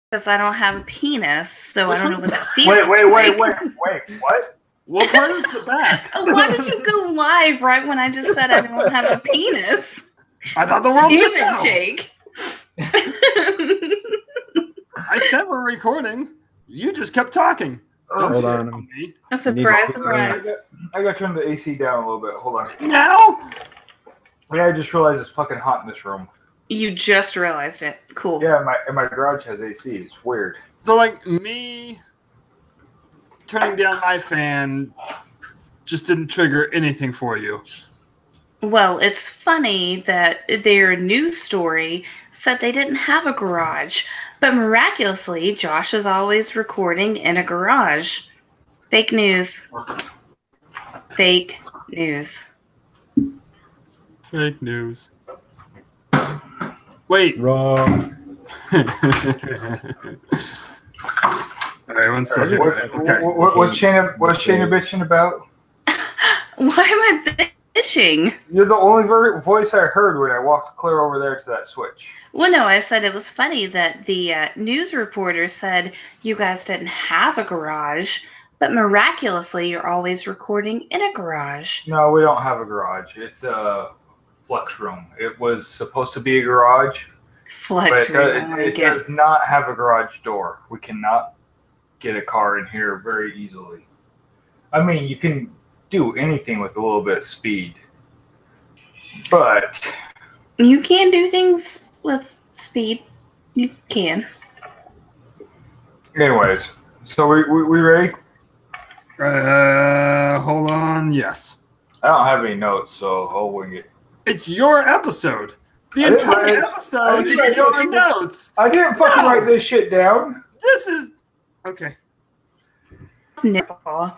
because I don't have a penis, so Which I don't know one's what that feels like. Wait, what? What part is the back? Why did you go live right when I just said I don't have a penis? I thought the world should Damn know. it, Jake. I said we're recording. You just kept talking. Don't Hold shit on. me. Surprise, to- surprise. I gotta turn the AC down a little bit. Hold on. Now? Yeah, I just realized it's fucking hot in this room. You just realized it. Cool. Yeah, my garage has AC. It's weird. So, like, me turning down my fan just didn't trigger anything for you. Well, it's funny that their news story said they didn't have a garage, but miraculously, Josh is always recording in a garage. Fake news. Fake news. Fake news. Wait. Wrong. All right, one second. Okay. What's Shayna bitching about? Why am I bitching? You're the only voice I heard when I walked clear over there to that switch. Well, no, I said it was funny that the news reporter said you guys didn't have a garage, but miraculously you're always recording in a garage. No, we don't have a garage. It's a flex room. It was supposed to be a garage, Flex but room. it does not have a garage door. We cannot get a car in here very easily. I mean, you can do anything with a little bit of speed, but You can do things with speed. You can. anyways, so we ready? Hold on. Yes. I don't have any notes, so I'll wing it. It's your episode. The I didn't entire write- I episode didn't is write your this- notes. I didn't fucking No. write this shit down. This is... Okay. Nipple.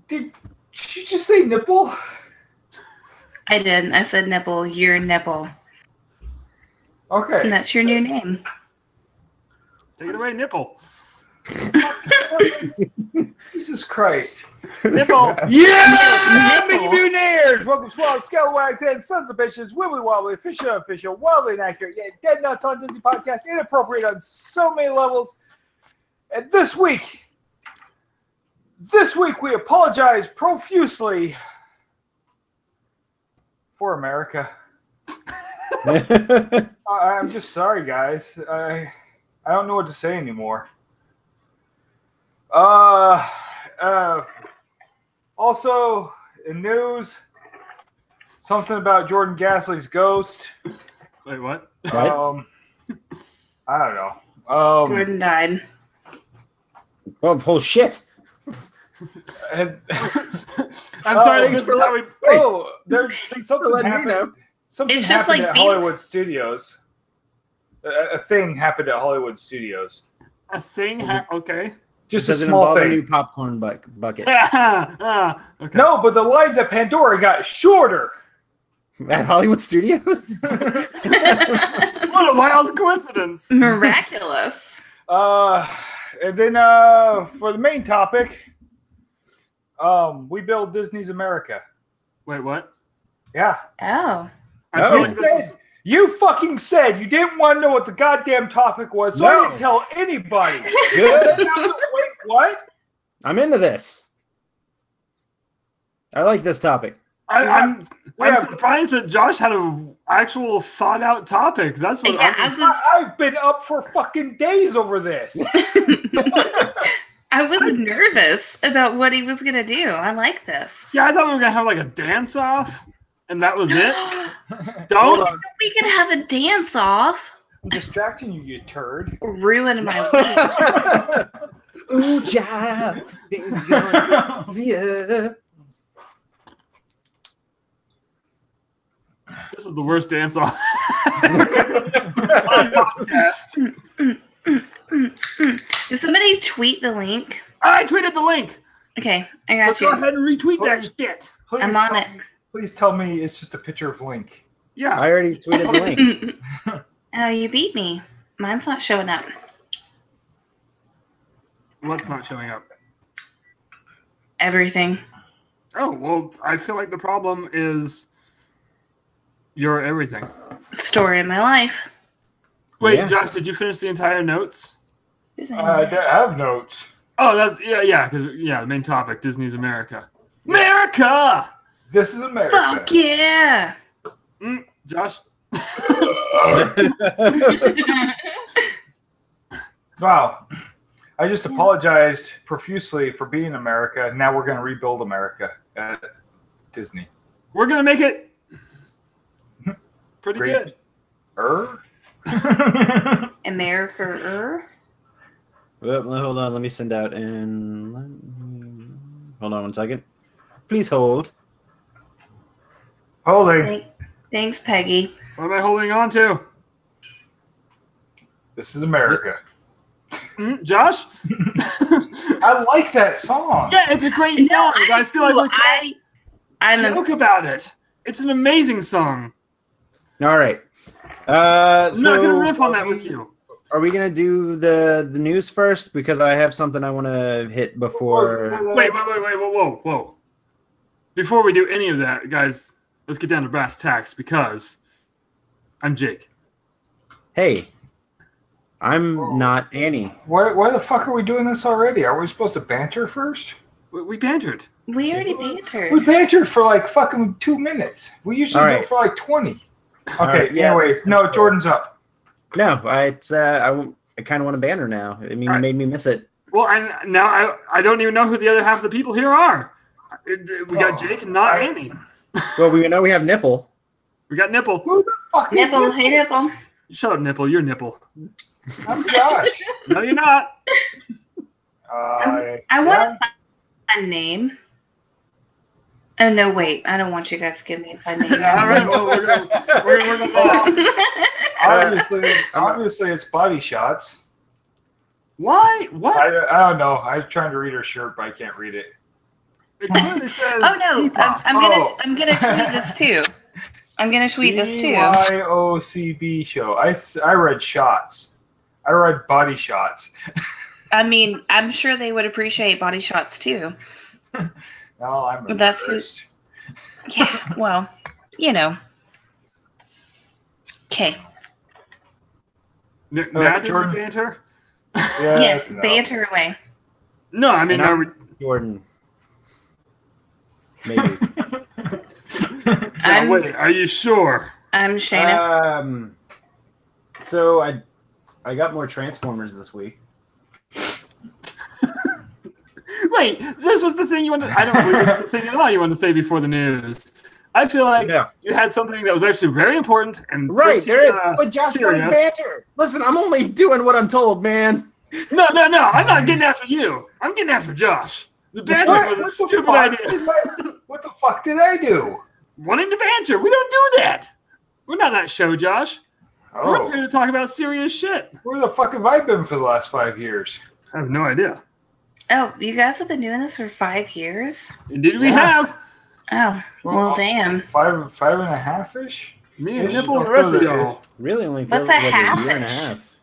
Did you just say nipple? I did. I said nipple. Your nipple. And Okay. that's your new name. Take it away, nipple. Jesus Christ. Nipple. Yeah! Nipple. Mini Mutineers! Welcome to Swamp, Scalawags, and Sons of Bitches, Wibbly Wobbly, official, wildly inaccurate, yet dead nuts on Disney podcast, inappropriate on so many levels. And this week we apologize profusely for America. I'm just sorry, guys. I don't know what to say anymore. Also, in news, something about Jordan Gasly's ghost. Wait, what? What? I don't know. Jordan died. Oh shit. And, I'm sorry. thanks This is how we... there's something letting me happened. know. Something It's just happened like at being- Hollywood Studios. A thing happened at Hollywood Studios. A thing... Okay. Just a Doesn't small involve a thing. new popcorn bucket. Okay. No, but the lines at Pandora got shorter. At Hollywood Studios? What a wild coincidence. Miraculous. And then for the main topic, we build Disney's America. Wait, what? Yeah. Oh. I feel like this is... You fucking said you didn't want to know what the goddamn topic was, so I No. didn't tell anybody. Good. Wait, what? I'm into this. I like this topic. I'm Yeah. surprised that Josh had an actual thought out topic. That's what Yeah, I'm... I've been up for fucking days over this. I was nervous about what he was gonna do. I like this. Yeah, I thought we were gonna have like a dance off, and that was it. Hold Don't. on. We could have a dance off. I'm distracting you, you turd. Ruin my week. Ooh, child. Things are going easier. This is the worst dance off on podcast. Did somebody tweet the link? I tweeted the link, Okay, I so got go you. ahead and retweet that shit. Please I'm on tell- it. Please tell me it's just a picture of Link. Yeah. I already tweeted the link. Oh, you beat me. Mine's not showing up. What's not showing up? Everything. Oh well, I feel like the problem is your everything. Story of my life. Wait, Yeah. Josh, did you finish the entire notes? I have notes. Oh, that's because the main topic, Disney's America. America! This is America. Fuck yeah! Josh? Wow. I just apologized profusely for being America. Now we're going to rebuild America at Disney. We're going to make it pretty Great. good. America. Hold on, let me send out hold on one second. Please hold. Holding. Thanks, Peggy. What am I holding on to? This is America. Josh? I like that song. Yeah, it's a great song. I feel like we're trying I'm to joke about it. It's an amazing song. All right. I'm So not going to riff on that with you. are we gonna do the news first? Because I have something I want to hit before. Wait, whoa. Before we do any of that, guys, let's get down to brass tacks because I'm Jake. Hey, I'm not Annie. Why the fuck are we doing this already? Are we supposed to banter first? We bantered. We already We bantered. bantered for like fucking 2 minutes. We usually All go right. for like 20. Okay, right, yeah, anyways. No, that's cool. Jordan's up. No, I kind of want to ban her now. I mean, you Alright. made me miss it. Well, now I don't even know who the other half of the people here are. We got Jake and not Annie. Well, we know we have Nipple. We got Nipple. Who the fuck is Nipple, this? hey Nipple. Shut up, Nipple. You're Nipple. I'm Josh. No, you're not. I want a name. Oh no, wait! I don't want you guys to give me a fun name. All right, well, we're gonna Obviously, it's body shots. Why? What? I don't know. I'm trying to read her shirt, but I can't read it. It clearly says. Oh no! P-pop. I'm gonna tweet this too. I'm gonna tweet this too. BYOCB show. I read shots. I read body shots. I mean, I'm sure they would appreciate body shots too. No, I'm That's who- embarrassed. Yeah. Well, you know. Okay. Now did we Jordan. banter? Yes. no. Banter away. No, I mean, And are I'm we, Jordan. Maybe. I'm- wait, are you sure? I'm Shayna. So I got more Transformers this week. Wait, this was the thing you wanted. I don't believe this is the thing at all you wanted to say before the news. I feel like Yeah. you had something that was actually very important and Right, pretty, there is. But Josh serious. wanted banter. Listen, I'm only doing what I'm told, man. No, I'm not getting after you. I'm getting after Josh. The banter What? was a What the stupid fuck? idea. What the fuck did I do? Wanting to banter. We don't do that. We're not that show, Josh. We're Oh, here to talk about serious shit. where the fuck have I been for the last 5 years? I have no idea. Oh, you guys have been doing this for 5 years? Indeed, we Yeah. have. Oh, well, damn. 5.5 ish. Me and Yeah, Nipple and the rest of further. y'all. Really only What's feels a like a year and a half-ish? half.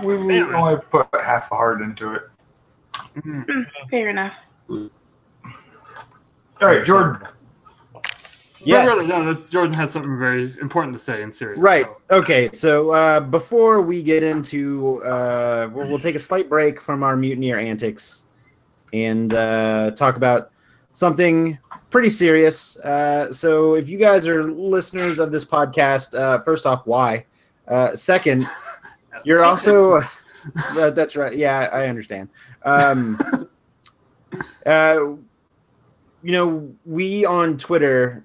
We Anyway. only put half a heart into it. Fair enough. All right, Jordan. Yes. But really, no, Jordan has something very important to say in serious. Right. So. Okay. So before we get into, we'll take a slight break from our mutineer antics and talk about something pretty serious. So if you guys are listeners of this podcast, first off, why? Second, you're also. That's right. Yeah, I understand. You know, we on Twitter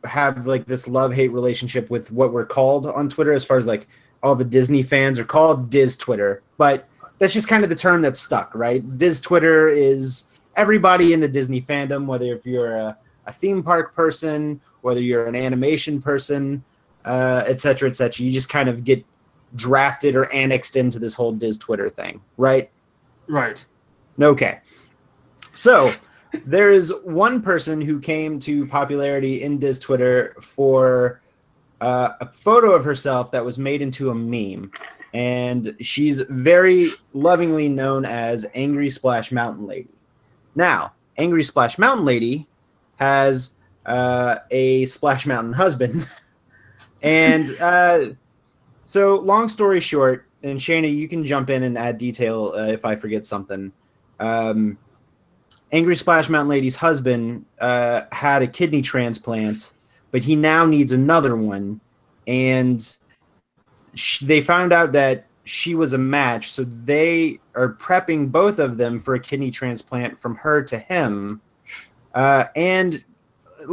have like this love-hate relationship with what we're called on Twitter, as far as like all the Disney fans are called Diz Twitter, but that's just kind of the term that's stuck, right? Diz Twitter is everybody in the Disney fandom, whether if you're a theme park person, whether you're an animation person, et cetera, et cetera. You just kind of get drafted or annexed into this whole Diz Twitter thing, right? Right. Okay. So there is one person who came to popularity in Diz Twitter for a photo of herself that was made into a meme. And she's very lovingly known as Angry Splash Mountain Lady. Now, Angry Splash Mountain Lady has a Splash Mountain husband. And so, long story short, and Shayna, you can jump in and add detail if I forget something. Angry Splash Mountain Lady's husband had a kidney transplant, but he now needs another one. And they found out that she was a match, so they are prepping both of them for a kidney transplant from her to him. And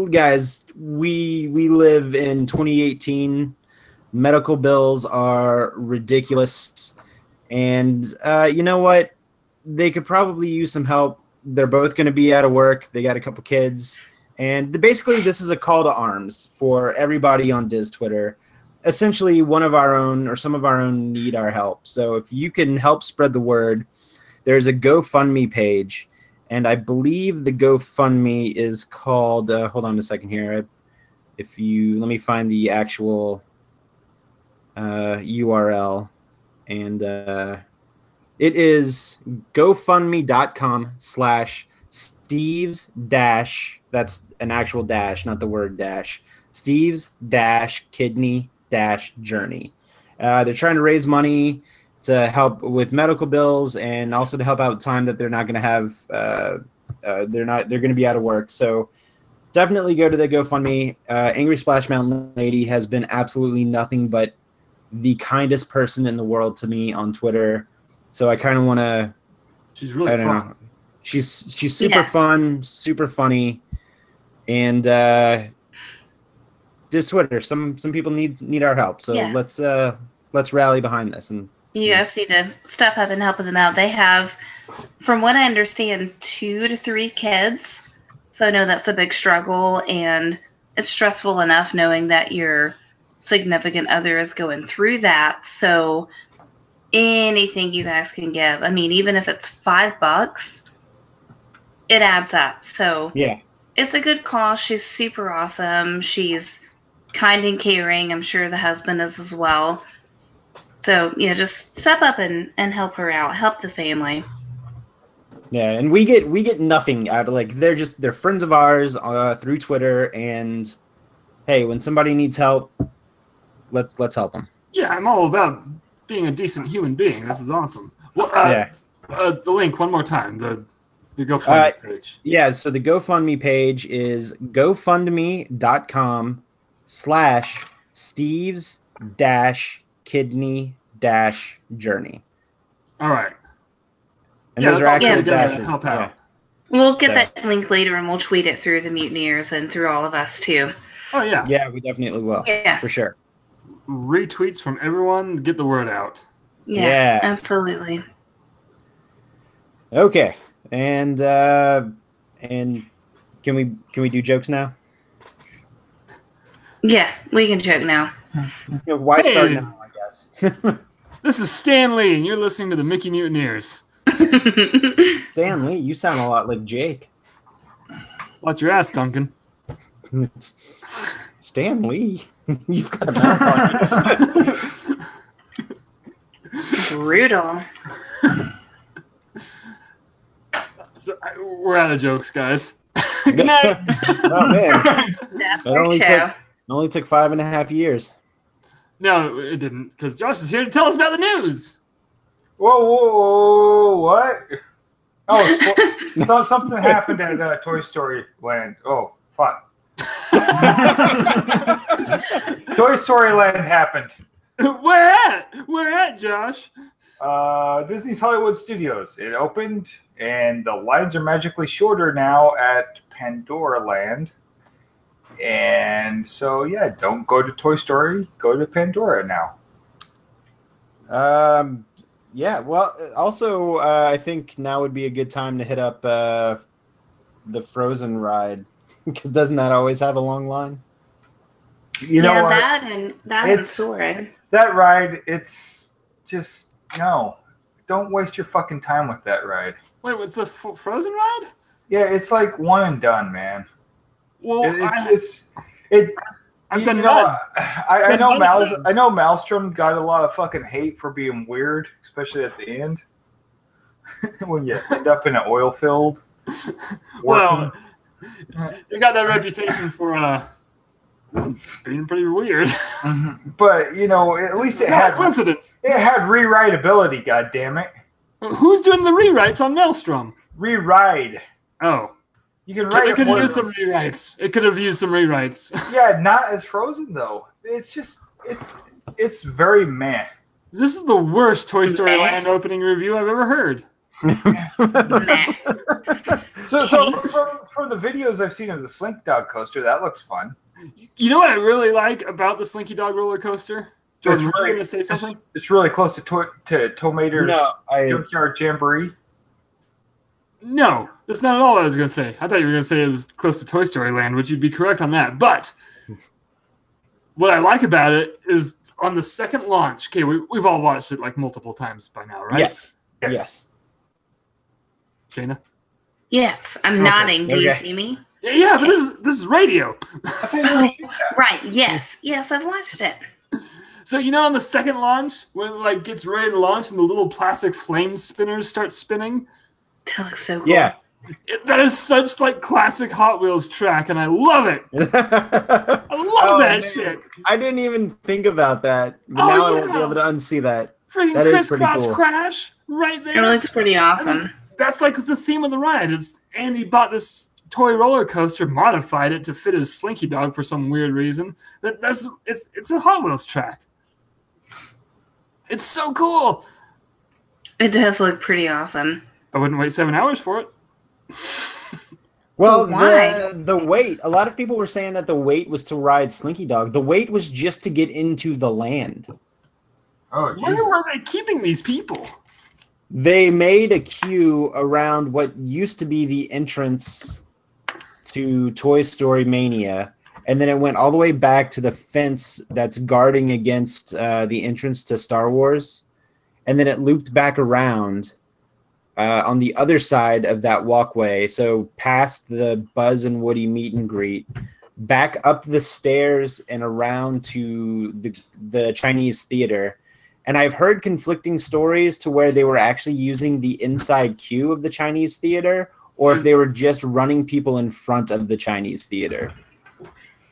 guys, we live in 2018. Medical bills are ridiculous, and you know what? They could probably use some help. They're both going to be out of work. They got a couple kids, and basically this is a call to arms for everybody on Diz Twitter. Essentially, one of our own or some of our own need our help. So if you can help spread the word, there's a GoFundMe page, and I believe the GoFundMe is called. Hold on a second here. Let me find the actual URL, and it is gofundme.com/Steve's dash. That's an actual dash, not the word dash. Steve's dash kidney dash journey. They're trying to raise money to help with medical bills and also to help out time that they're not going to have. They're going to be out of work. So definitely go to the GoFundMe. Angry Splash Mountain Lady has been absolutely nothing but the kindest person in the world to me on Twitter. So I kind of want to. She's really fun. Know. She's super fun, super funny, and Diz Twitter. Some people need our help. So let's rally behind this. And you guys need to step up and help them out. They have, from what I understand, 2 to 3 kids. So I know that's a big struggle, and it's stressful enough knowing that your significant other is going through that. So anything you guys can give, I mean, even if it's $5, it adds up. So yeah, it's a good cause. She's super awesome. She's kind and caring. I'm sure the husband is as well. So, just step up and help her out. Help the family. Yeah, and we get nothing out of, like, they're friends of ours through Twitter, and hey, when somebody needs help, let's help them. Yeah, I'm all about being a decent human being. This is awesome. Well, the link one more time. The GoFundMe page. Yeah, so the GoFundMe page is gofundme.com/Steve's kidney journey. All right. And those are actual dashes. To help out. We'll get that link later, and we'll tweet it through the Mutineers and through all of us too. Oh yeah. Yeah, we definitely will. Yeah, for sure. Retweets from everyone, get the word out. Yeah. Absolutely. Okay, and can we do jokes now? Yeah, we can joke now. Why start now? I guess. This is Stan Lee, and you're listening to the Mickey Mutineers. Stan Lee, you sound a lot like Jake. Watch your ass, Duncan. Stan Lee, you've got a mouth on you. Brutal. So, we're out of jokes, guys. Good night. Oh man, That's that only took 5.5 years. No, it didn't, because Josh is here to tell us about the news. Whoa, what? Oh, something happened at Toy Story Land. Oh, fuck. Toy Story Land happened. Where at, Josh? Disney's Hollywood Studios. It opened, and the lines are magically shorter now at Pandora Land. And so, yeah, don't go to Toy Story. Go to Pandora now. Yeah, well, also, I think now would be a good time to hit up the Frozen ride, because doesn't that always have a long line? You know what? that and Soarin'. That ride, it's just, no. Don't waste your fucking time with that ride. Wait, with the Frozen ride? Yeah, it's like one and done, man. Well, I know Maelstrom got a lot of fucking hate for being weird, especially at the end when you end up in an oil field. Well, You got that reputation for being pretty weird. But you know, at least It's it not a had coincidence. rewrite ability. God damn it, Who's doing the rewrites on Maelstrom? rewrite. Oh, You can because write it it could have more used than- some rewrites. It could have used some rewrites. Yeah, not as Frozen though. It's just it's very meh. This is the worst Toy Story Meh. Land opening review I've ever heard. Nah. So from the videos I've seen of the Slink Dog coaster, that looks fun. You know what I really like about the Slinky Dog roller coaster? Jordan, It's were you really- going to say something? It's really close to Tomater's No, Junkyard Jamboree. No, that's not at all what I was going to say. I thought you were going to say it was close to Toy Story Land, which you'd be correct on that. But what I like about it is on the second launch, okay, we've all watched it like multiple times by now, right? Yes. Yes. Yes. Shayna? Yes, I'm Okay, nodding. Do you okay. see me? Yeah, but this is radio. Oh, right. Yes. Yes, I've watched it. So you know on the second launch, when it like gets ready to launch and the little plastic flame spinners start spinning? That looks so cool. Yeah. That is such like classic Hot Wheels track, and I love it. I love Oh, that man. shit. I didn't even think about that. But Oh, now I won't yeah. be able to unsee that. Freaking That is pretty crisscross cool. crash right there. It looks pretty awesome. That's like the theme of the ride. Is Andy bought this toy roller coaster, modified it to fit his Slinky Dog for some weird reason. It's a Hot Wheels track. It's so cool. It does look pretty awesome. I wouldn't wait 7 hours for it. Well, Why? the wait. A lot of people were saying that the wait was to ride Slinky Dog. The wait was just to get into the land. Oh, Where were they keeping these people? They made a queue around what used to be the entrance to Toy Story Mania, and then it went all the way back to the fence that's guarding against the entrance to Star Wars, and then it looped back around on the other side of that walkway, so past the Buzz and Woody meet and greet, back up the stairs and around to the Chinese theater. And I've heard conflicting stories to where they were actually using the inside queue of the Chinese theater, or if they were just running people in front of the Chinese theater.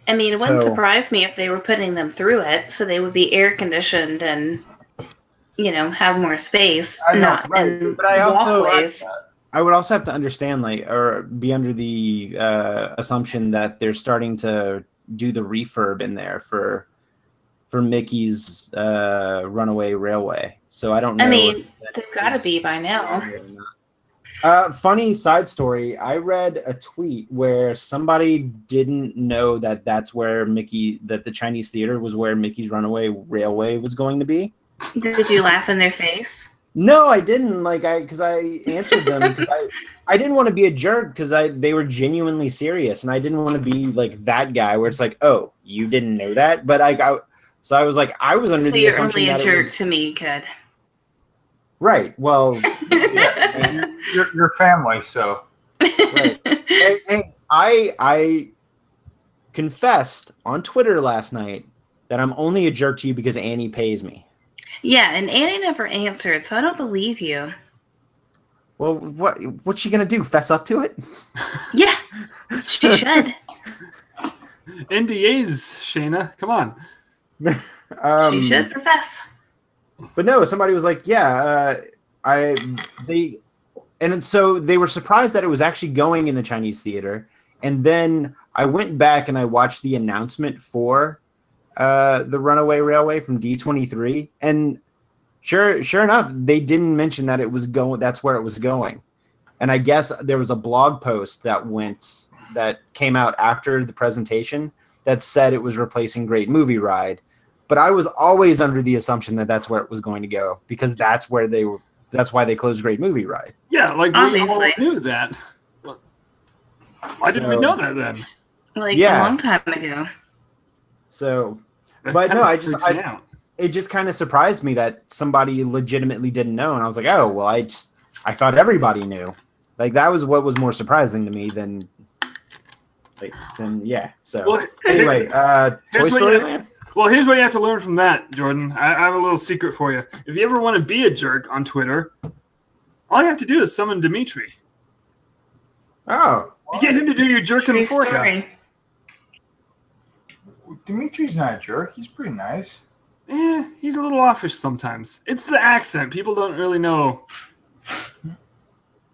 I mean, it wouldn't So- surprise me if they were putting them through it, so they would be air conditioned and, you know, have more space. I know, not right. in But I also- walkways. I would also have to understand, like, or be under the assumption that they're starting to do the refurb in there for Mickey's Runaway Railway. So I don't know. I mean, if that they've got to is- be by now. Funny side story. I read a tweet where somebody didn't know that that's where that the Chinese theater was where Mickey's Runaway Railway was going to be. Did you laugh in their face? No, I didn't. Because I answered them because I didn't want to be a jerk because they were genuinely serious, and I didn't want to be like that guy where it's like, oh, you didn't know that, but so I was like, I was under So the you're assumption only a that it jerk was to me, kid. right. Well, your family, so right. Hey, I confessed on Twitter last night that I'm only a jerk to you because Annie pays me. Yeah, and Annie never answered, so I don't believe you. Well, what's she gonna do? Fess up to it? Yeah, she should. NDAs, Shayna. Come on. She should profess. But no, somebody was like, "Yeah, and then so they were surprised that it was actually going in the Chinese theater, and then I went back and I watched the announcement for the Runaway Railway from D23, and sure enough, they didn't mention that it was going. That's where it was going, and I guess there was a blog post that came out after the presentation that said it was replacing Great Movie Ride. But I was always under the assumption that that's where it was going to go because that's where they were. That's why they closed Great Movie Ride. Yeah, like we all Obviously. knew that. Why didn't we So- know that then? Like Yeah. a long time ago. So That But kinda no, freaks me out. it just kind of surprised me that somebody legitimately didn't know, and I was like, oh well, I thought everybody knew. Like that was what was more surprising to me than yeah. So Well, anyway, Toy here's what Story you- Land. Well, here's what you have to learn from that, Jordan. I have a little secret for you. If you ever want to be a jerk on Twitter, all you have to do is summon Dimitri. Oh, You get him to do your jerk and True fork. story. Dimitri's not a jerk. He's pretty nice. He's a little offish sometimes. It's the accent. People don't really know.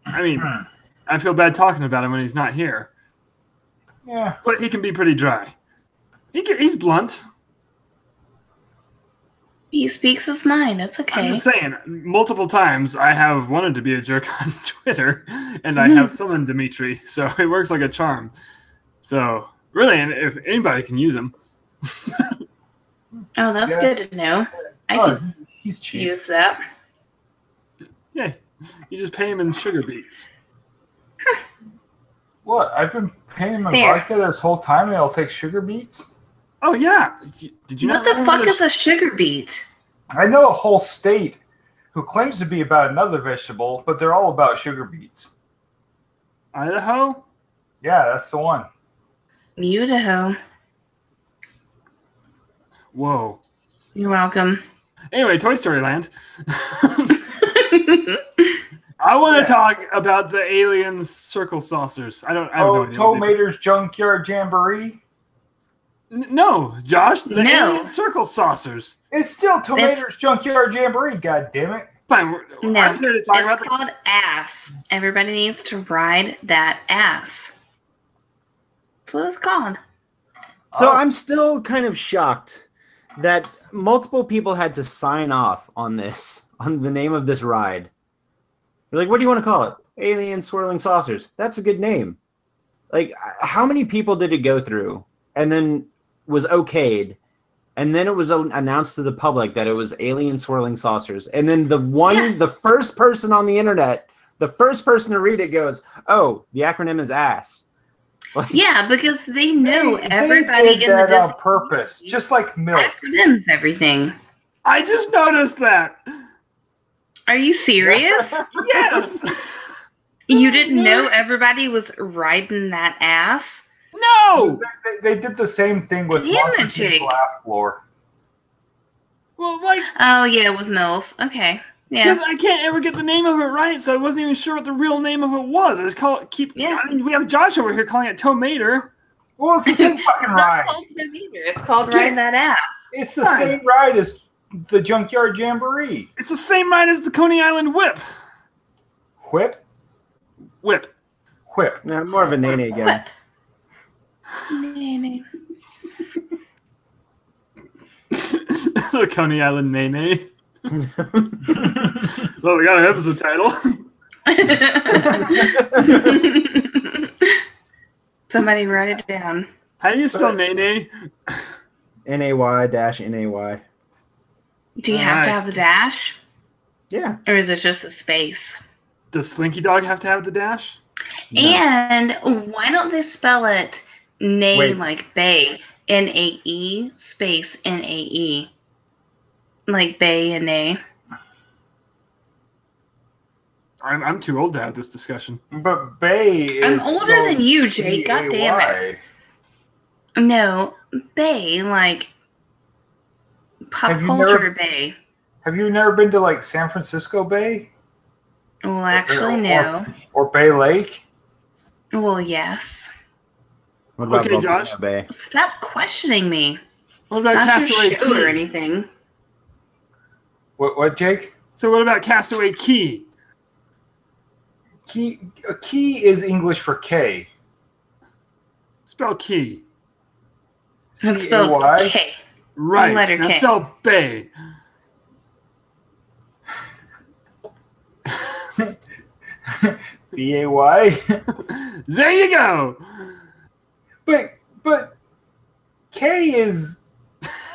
I mean, I feel bad talking about him when he's not here. Yeah. But he can be pretty dry. He's blunt. He speaks his mind. It's I'm okay. just saying, multiple times I have wanted to be a jerk on Twitter, and I have summoned Dimitri, so it works like a charm. So, really, and if anybody can use him. Oh, that's Yeah. good to know. I can He's cheap. use that. Yeah, you just pay him in sugar beets. What? I've been paying him in Fair. vodka this whole time, and I'll take sugar beets. Oh, yeah. Did you What not the remember fuck this? is a sugar beet? I know a whole state who claims to be about another vegetable, but they're all about sugar beets. Idaho? Yeah, that's the one. Idaho. Whoa. You're welcome. Anyway, Toy Story Land. I want to talk about the alien circle saucers. I have no idea. Tow Mater's Junkyard Jamboree. No, Josh, the No. alien circle saucers. It's still Tow It's- Mater's Junkyard Jamboree, God damn it. Fine, No, I'm here to talk it's about the called ass. Everybody needs to ride that ass. That's what it's called. So Oh. I'm still kind of shocked that multiple people had to sign off on this, on the name of this ride. They're like, what do you want to call it? Alien Swirling Saucers. That's a good name. Like, how many people did it go through and then was okayed? And then it was announced to the public that it was Alien Swirling Saucers. And then the first person on the internet, the first person to read it goes, oh, the acronym is ASS. Like, Yeah, because they know They everybody did in the that on Disney purpose, just like milk. acronyms everything. I just noticed that. Are you serious? Yes. You didn't know everybody was riding that ass? No. They did the same thing with Damn Monster it, Jake. Inc. Laugh Floor. Well, like, Oh yeah, with MILF. Okay. because Yeah. I can't ever get the name of it right, so I wasn't even sure what the real name of it was. I just Yeah. I mean, we have Josh over here calling it Tow Mater. Well, it's the same fucking It's not ride. called Tow Mater. It's called Okay. riding that ass. It's the Fine. same ride as the Junkyard Jamboree. It's the same ride as the Coney Island Whip. Whip? Whip. Whip. no, more of a nene again. Whip. Nay. The Coney Island Nene. Well, we got an episode title. Somebody write it down. How do you spell Nene? NAY-NAY. Do you have to Alright. have the dash? Yeah. Or is it just a space? Does Slinky Dog have to have the dash? No. And why don't they spell it Nay Wait. like Bay? Nae space Nae. Like Bay and Nay. I'm too old to have this discussion. But Bay is. I'm older than you, Jake. God damn it. No, Bay, like pop Have you culture never- Bay. Have you never been to like San Francisco Bay Well, actually, no. or Bay Lake? Well, yes. What about Okay, Volcano Josh. Bay? Stop questioning me. What about Not your Castaway show or Key? anything. What, Jake? So what about Castaway Key? Key is English for K. Spell Key. It's spelled C-A-Y? K. Right. Letter Now K. spell Bay. B-A-Y? There you go. But K is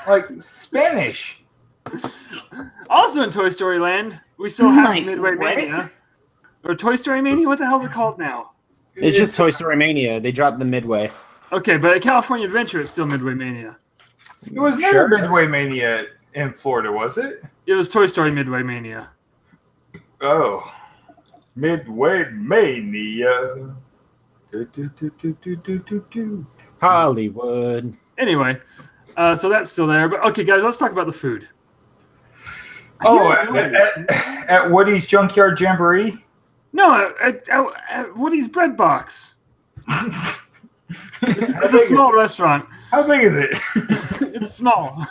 like Spanish. Also in Toy Story Land, we still Oh have my Midway what? Mania. Or Toy Story Mania? What the hell's it called now? It's just Toy Story Mania. They dropped the Midway. Okay, but at California Adventure, it's still Midway Mania. It was never Midway Mania in Florida, was it? It was Toy Story Midway Mania. Oh. Midway Mania. Do, do, do, do, do, do, do, do. Hollywood. Anyway, so that's still there. But okay, guys, let's talk about the food. Oh, Here- at Woody's Junkyard Jamboree? No, at Woody's Bread Box. It's a small restaurant. How big is it? It's small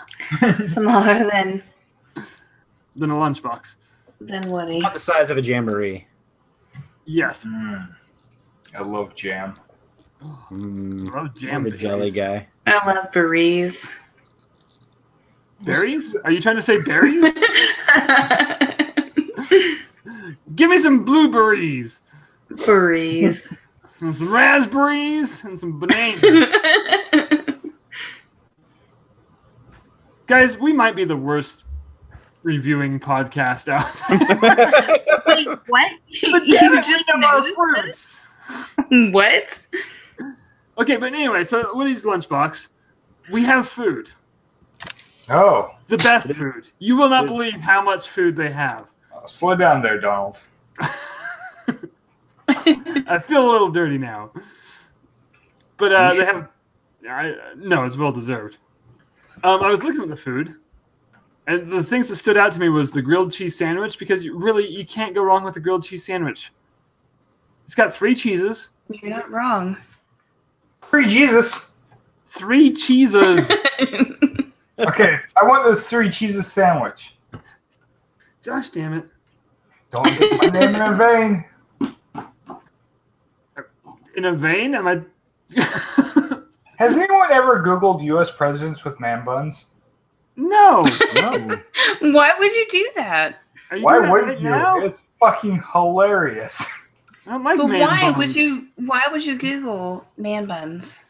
Smaller than than a lunchbox. Woody. About the size of a jamboree. Yes. I love jam. Love jam. I'm a jelly berries. guy. I love berries. Berries? Are you trying to say berries? Give me some blueberries Berries. and some raspberries and some bananas. Guys, we might be the worst reviewing podcast out there. Wait, what? But You damn it, just we know our noticed fruits. it? What? Okay, but anyway, so Woody's Lunchbox, we have food. Oh, The best food. You will not believe how much food they have. slow down there, Donald. I feel a little dirty now. But they have... no, it's well deserved. I was looking at the food, and the things that stood out to me was the grilled cheese sandwich, because you can't go wrong with a grilled cheese sandwich. It's got 3 cheeses. You're not wrong. Free Jesus. 3 cheeses. Okay, I want this 3 cheeses sandwich. Gosh damn it. Don't get my name in vain. In a vein? Am I... Has anyone ever Googled U.S. presidents with man buns? No. No. Why would you do that? Are you Why doing that wouldn't right you? now? It's fucking hilarious. I don't like But man why buns. would you Google man buns?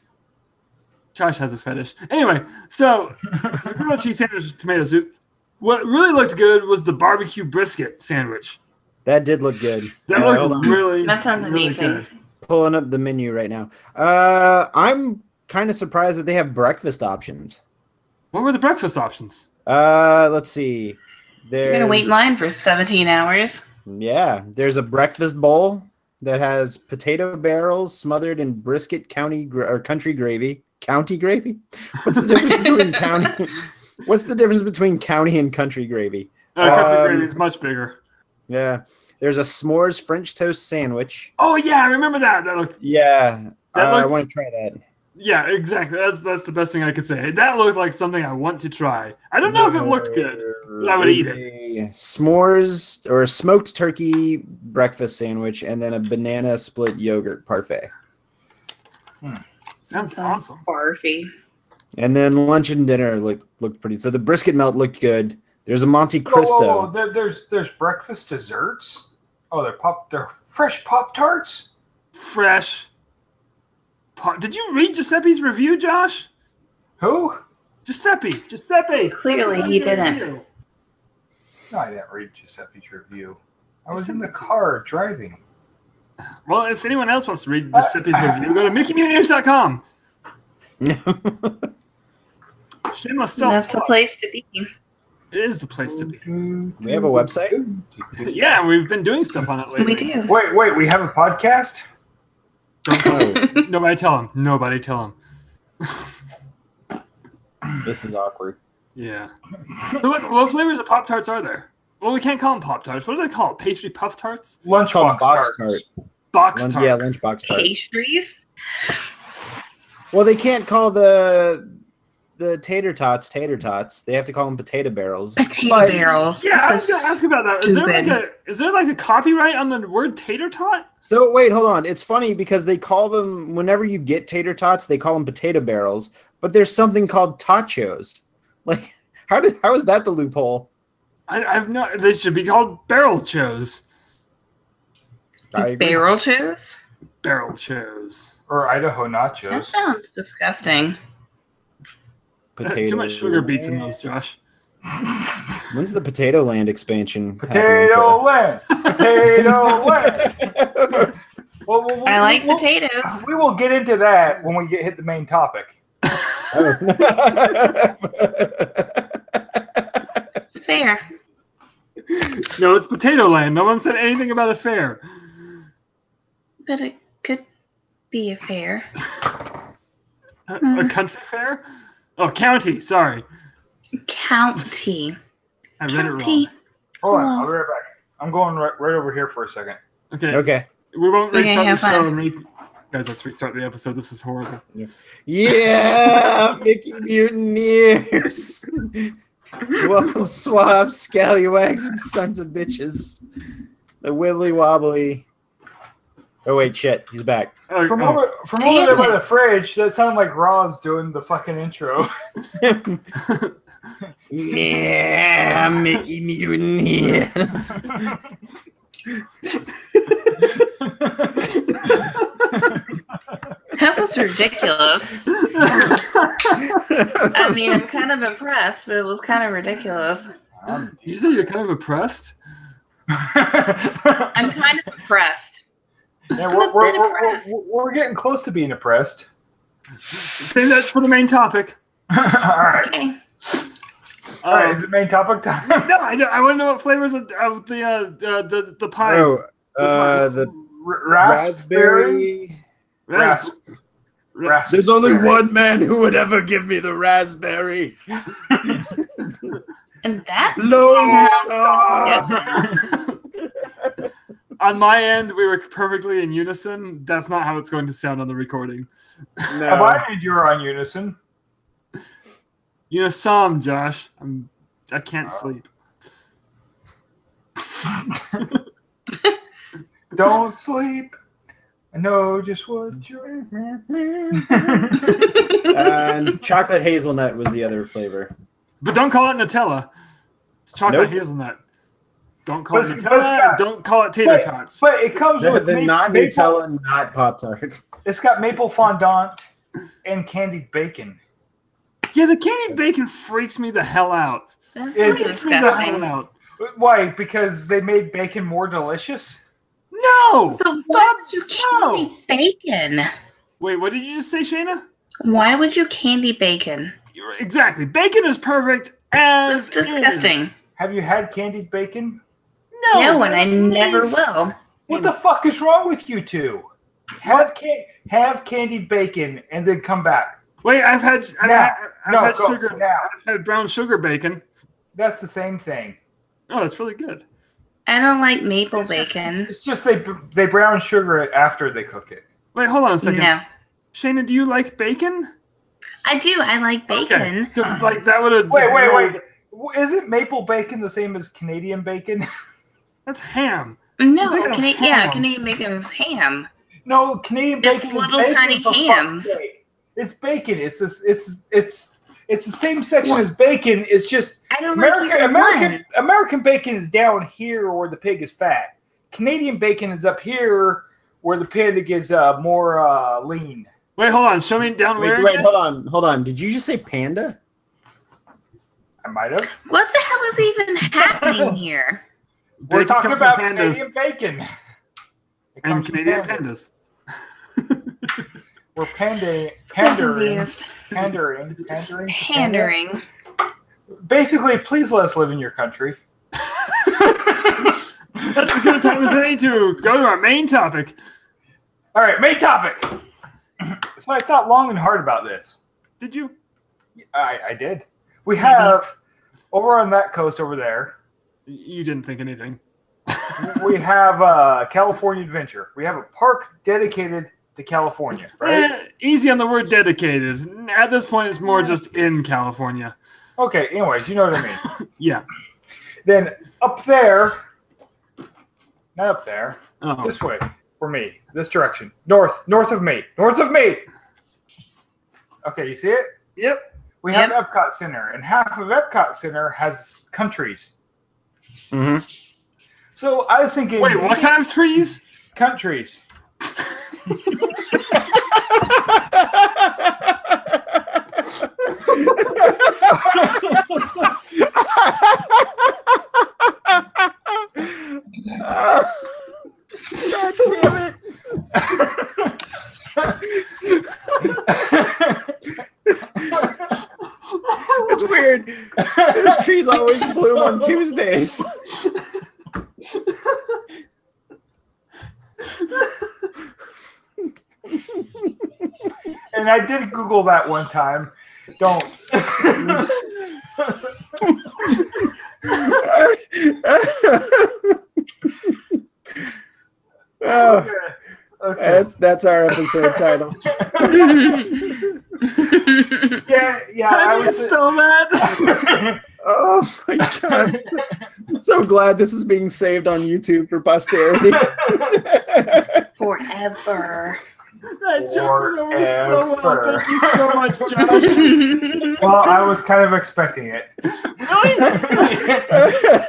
Josh has a fetish. Anyway, so the grilled cheese sandwich with tomato soup. What really looked good was the barbecue brisket sandwich. That did look good. That hold looked on. really, That sounds really amazing. good. Pulling up the menu right now. I'm kind of surprised that they have breakfast options. What were the breakfast options? Let's see. You're gonna wait in line for 17 hours. Yeah, there's a breakfast bowl that has potato barrels smothered in brisket country gravy. County gravy? What's the difference between county? What's the difference between county and country gravy? Country gravy is much bigger. Yeah, there's a s'mores French toast sandwich. Oh yeah, I remember that. That looked. Yeah, That I looked- want to try that. Yeah, exactly. That's the best thing I could say. That looked like something I want to try. I don't know if it looked good, but I would eat it. A s'mores or a smoked turkey breakfast sandwich, and then a banana split yogurt parfait. Sounds awesome. Barfy. And then lunch and dinner looked pretty. So the brisket melt looked good. There's a Monte Cristo. Whoa. There's breakfast desserts. Oh, they're fresh Pop-Tarts. Fresh. Did you read Giuseppe's review, Josh? Who? Giuseppe. Clearly he didn't. No, I didn't read Giuseppe's review. I was in the car driving. Well, if anyone else wants to read Giuseppe's review, go to MickeyMutineers.com. Shameless self. That's the place to be. It is the place to be. We have a website? Yeah, we've been doing stuff on it lately. We do. Wait, we have a podcast? Don't tell him. Nobody tell him. Nobody tell him. This is awkward. Yeah. So what flavors of Pop-Tarts are there? Well, we can't call them Pop-Tarts. What do they call it? Pastry Puff-Tarts? Called Lunchbox box tart. tart. Box Tarts. Yeah, lunchbox tart. Pastries? Well, they can't call the tater tots tater tots. They have to call them potato barrels. Potato But- barrels. Yeah, I This was going to is ask about that. Is there like a copyright on the word tater tot? So wait, hold on. It's funny because they call them whenever you get tater tots, they call them potato barrels. But there's something called tachos. Like, how is that the loophole? I've no. They should be called barrel chos. I agree. barrel chews? Barrel chos. Or Idaho That nachos. sounds disgusting. Too much sugar beets in those, Josh. When's the Potato Land expansion? Potato land. Potato land. Well, I like potatoes. We will get into that when we hit the main topic. It's fair. No, it's Potato Land. No one said anything about a fair. But it could be a fair. A country fair? Oh, county. Sorry. County. I read it County. wrong. Hold on, Hello. I'll be right back. I'm going right over here for a second. Okay. Okay. We won't Okay, restart the have show fun. and Guys, let's restart the episode. This is horrible. Yeah, Mickey Mutineers. Welcome, swabs, scallywags, and sons of bitches. The wibbly wobbly. Oh wait, shit, he's back. From over there by the fridge, that sounded like Roz doing the fucking intro. Yeah, Mickey Mutineers. That was ridiculous. I mean, I'm kind of impressed, but it was kind of ridiculous. You say you're kind of impressed? I'm kind of impressed. Yeah, I'm a bit impressed. we're getting close to being impressed. Save that for the main topic. All right. Okay. All right, is it main topic time? No, I want to know what flavors of the pies. Oh, the Raspberry. Raspberry. There's only one man who would ever give me the raspberry. And that Lone Star. On my end, we were perfectly in unison. That's not how it's going to sound on the recording. On my end, you're on unison. Unisom, Josh. I can't sleep. Don't sleep. I know just what you're. And chocolate hazelnut was the other flavor. But don't call it Nutella. It's chocolate Nope. hazelnut. Don't call it But- Nutella. but Scott- Don't call it tater tots. But it comes with The not Nutella, not Pop-Tart. It's got maple fondant and candied bacon. Yeah, the candied bacon freaks me the hell out. That's It's- Freaks me the hell disgusting. out. Why? Because they made bacon more delicious? No! But why Stop! would you candy bacon? Wait, what did you just say, Shayna? Why would you candy bacon? Exactly. Bacon is perfect as That's disgusting. is. Have you had candied bacon? No, and I never will. What the fuck is wrong with you two? Have candied bacon and then come back. Wait, I've had Go sugar. now. I've had brown sugar bacon. That's the same thing. Oh, it's really good. I don't like maple It's just- bacon. It's just they brown sugar it after they cook it. Wait, hold on a second. No. Shayna, do you like bacon? I do. I like bacon. Because like that would have. Wait. Isn't maple bacon the same as Canadian bacon? That's ham. No, Bacon of ham. Canadian bacon is ham. No, Canadian It's bacon little is bacon, tiny for fuck's hams. sake. It's bacon. It's the same section as bacon. It's just I don't like either one. American bacon is down here where the pig is fat. Canadian bacon is up here where the pig is more lean. Wait, hold on. Show me down where. Wait, hold on. Did you just say panda? I might have. What the hell is even happening here? We're Bacon talking comes from about pandas Canadian bacon. It and comes from Canadian pandas. We're So pandering. confused. Pandering. Pandering. Basically, please let us live in your country. That's as good a time as any to go to our main topic. All right, main topic. So I thought long and hard about this. Did you? I did. We have over on that coast over there. You didn't think anything. We have California Adventure. We have a park dedicated to California, right? Easy on the word dedicated. At this point, it's more just in California. Okay. Anyways, you know what I mean. Yeah. Then up there, not up there. Oh. This way for me. This direction. North of me. Okay, you see it? Yep. We have Epcot Center, and half of Epcot Center has countries. Mm-hmm. So I was thinking, Wait, what kind of trees? countries? God damn it. It's weird. Those trees always bloom on Tuesdays. And I did Google that one time. Don't. Oh, Okay. That's our episode title. Yeah. How I do you was. spell that? Oh my god! I'm so glad this is being saved on YouTube for posterity. Forever. That joke went over so well. Thank you so much, Josh. Well, I was kind of expecting it. Really?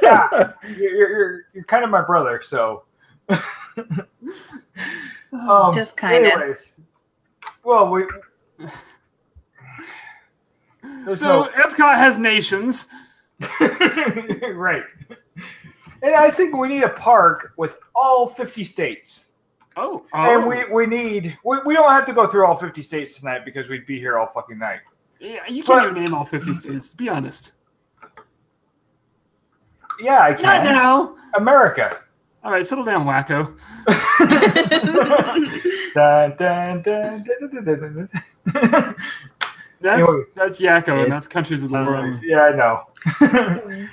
Yeah, you're kind of my brother, so. Just kind of. Anyways, well, there's So Epcot has nations. right, and I think we need a park with all 50 states. Oh. And we don't have to go through all 50 states tonight because we'd be here all fucking night. Yeah, you can't even name all 50 states. Be honest. Yeah, I Not can. now. America. All right, settle down, wacko. Dun, dun, dun, dun, dun, dun, dun. Anyways. That's Yakko, and that's countries of the world. Yeah, I know.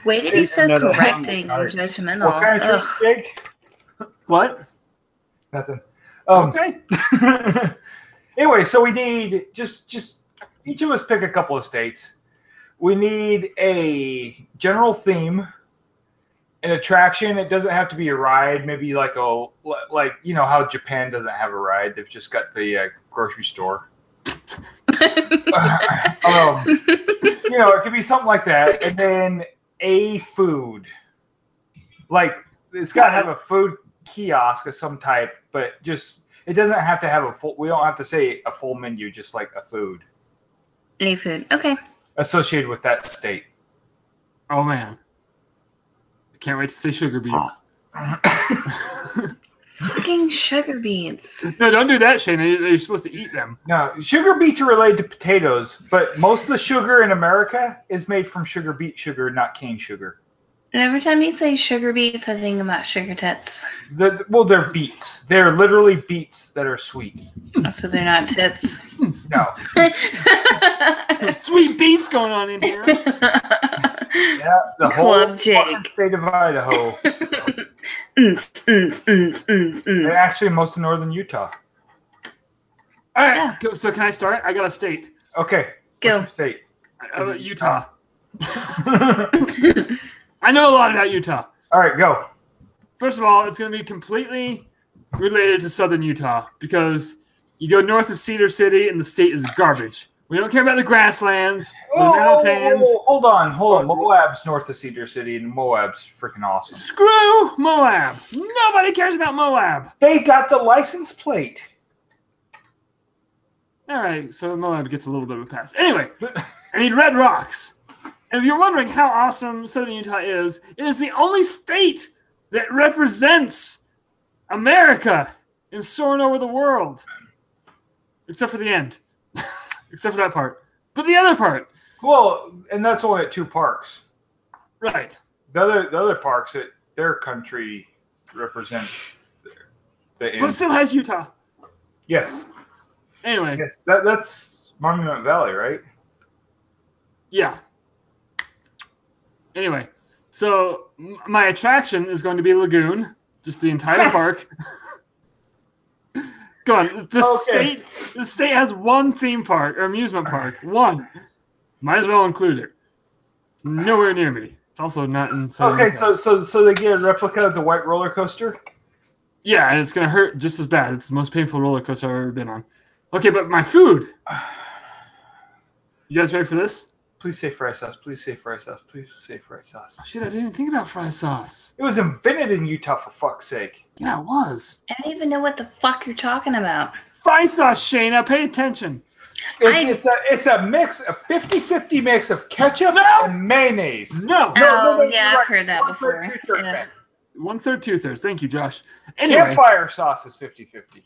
Way to be so Another correcting and art. judgmental. What kind of Ugh. treat, Jake? What? Nothing. Okay. Anyway, so we need just each of us pick a couple of states. We need a general theme, an attraction. It doesn't have to be a ride. Maybe like you know how Japan doesn't have a ride. They've just got the grocery store. You know, it could be something like that, and then a food. Like it's got to have a food kiosk of some type, but just it doesn't have to have a full. We don't have to say a full menu. Just like a food Any food. Okay. associated with that state. Oh, man. I can't wait to say sugar beets. Fucking sugar beets. No, don't do that, Shayna. You're supposed to eat them. No, sugar beets are related to potatoes, but most of the sugar in America is made from sugar beet sugar, not cane sugar. And every time you say sugar beets, I think about sugar tits. Well, they're beets. They're literally beets that are sweet. So they're not tits. No. There's sweet beets going on in here. Yeah, the Club whole Jake. fucking state of Idaho. Mm. And actually, most of northern Utah. All right, Yeah. so can I start? I got a state. Okay. Go. What's your state? Utah. I know a lot about Utah. All right, go. First of all, it's going to be completely related to southern Utah because you go north of Cedar City and the state is garbage. We don't care about the grasslands, or the mountains. Hold on. Moab's north of Cedar City, and Moab's freaking awesome. Screw Moab. Nobody cares about Moab. They got the license plate. All right, so Moab gets a little bit of a pass. Anyway, I need Red Rocks. And if you're wondering how awesome southern Utah is, it is the only state that represents America in soaring over the world. Except for the end. Except for that part. But the other part. Well, and that's only at 2 parks. Right. The other parks, their country represents the end. But it still has Utah. Yes. Anyway. Yes. That's Monument Valley, right? Yeah. Anyway. So my attraction is going to be Lagoon. Just the entire park. Go on. The state has one theme park or amusement park. One. Might as well include it. It's nowhere near me. It's also not in Southern Okay, Utah. so they get a replica of the white roller coaster? Yeah, and it's gonna hurt just as bad. It's the most painful roller coaster I've ever been on. Okay, but my food. You guys ready for this? Please say fry sauce. Please say fry sauce. Please say fry sauce. Oh, shit, I didn't even think about fry sauce. It was invented in Utah, for fuck's sake. Yeah, it was. I don't even know what the fuck you're talking about. Fry sauce, Shayna. Pay attention. It's a mix, a 50-50 mix of ketchup No! and mayonnaise. No. Oh, you're yeah, right. I've heard that 1/3, before. 2/3 Yeah. then. 1/3, 2/3. Thank you, Josh. Anyway. Campfire sauce is 50-50.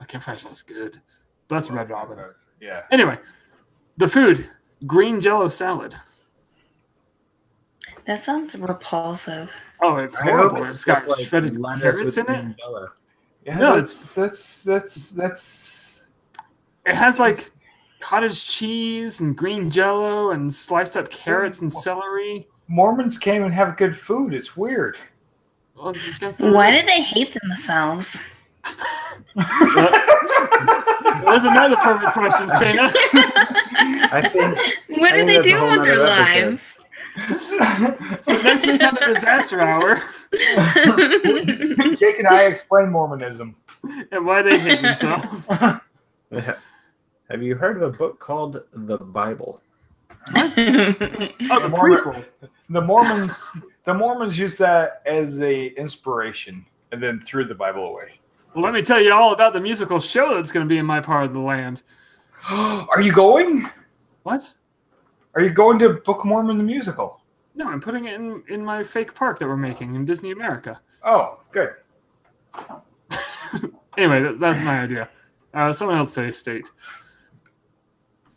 Campfire sauce is good. But that's Red Robin. Yeah. Anyway, the food. Green Jello salad. That sounds repulsive. Oh, it's I hope horrible. it's It's got just like shredded lettuce carrots with in it. green jello. Yeah, No, that's It has like cottage cheese and green jello and sliced up carrots and celery. Mormons can't even have good food. It's weird. Well, it's against the Why rules. did they hate themselves? Isn't that the perfect question, Shayna? I think. What I do think they that's a do whole with their nother episode. lives? So next week on the Disaster Hour, Jake and I explain Mormonism. and why they hate themselves. Have you heard of a book called The Bible? Oh, the prequel. The Mormons use that as a inspiration and then threw the Bible away. Well, let me tell you all about the musical show that's going to be in my part of the land. Are you going? What? Are you going to Book of Mormon the musical? No, I'm putting it in my fake park that we're making in Disney America. Oh, good. Anyway, that's my idea. Someone else say state.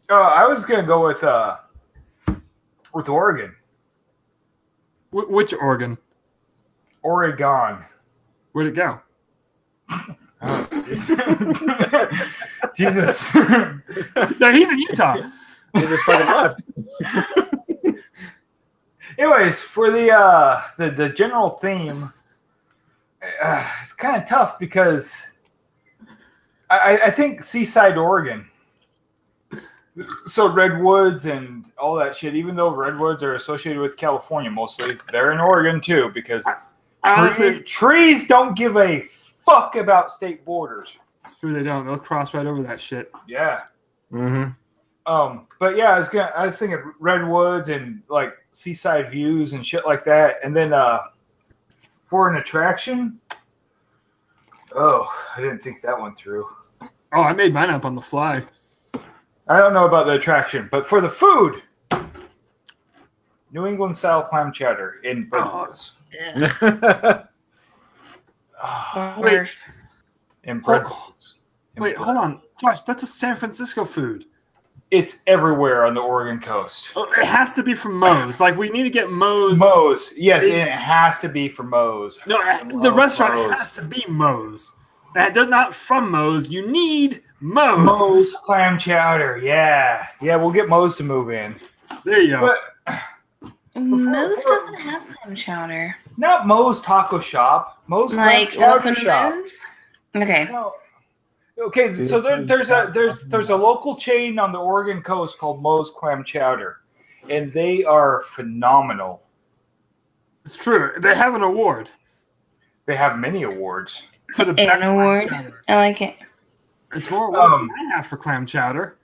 I was gonna go with Oregon. Which Oregon? Oregon. Where'd it go? Jesus. No, he's in Utah. He just fucking left. Anyways, for the general theme, it's kind of tough because I think Seaside, Oregon. So redwoods and all that shit. Even though redwoods are associated with California mostly, they're in Oregon too because Honestly, trees don't give a fuck about state borders. true, they don't. They'll cross right over that shit. Yeah. Mm-hmm. But yeah, I was thinking redwoods and like seaside views and shit like that. And then for an attraction, I didn't think that one through. Oh, I made mine up on the fly. I don't know about the attraction, but for the food, New England style clam chowder in breadsticks. Wait. In breadsticks. Wait, hold on. Josh, that's a San Francisco food. It's everywhere on the Oregon coast. Oh, it has to be from Moe's. Like, we need to get Moe's. Moe's, yes, and it has to be for Moe's. No, the restaurant has to be Moe's. They're not from Moe's. You need Moe's. Moe's clam chowder, yeah. Yeah, we'll get Moe's to move in. There you go. But Moe's doesn't have clam chowder. not Moe's Taco Shop. Moe's Like Clam Chowder open Shop. Moe's? Okay. No. Okay, so there's a local chain on the Oregon coast called Moe's Clam Chowder, and they are phenomenal. It's true. They have an award They have many awards. for the An best award. clam chowder. I like it. It's more awards than I have for clam chowder.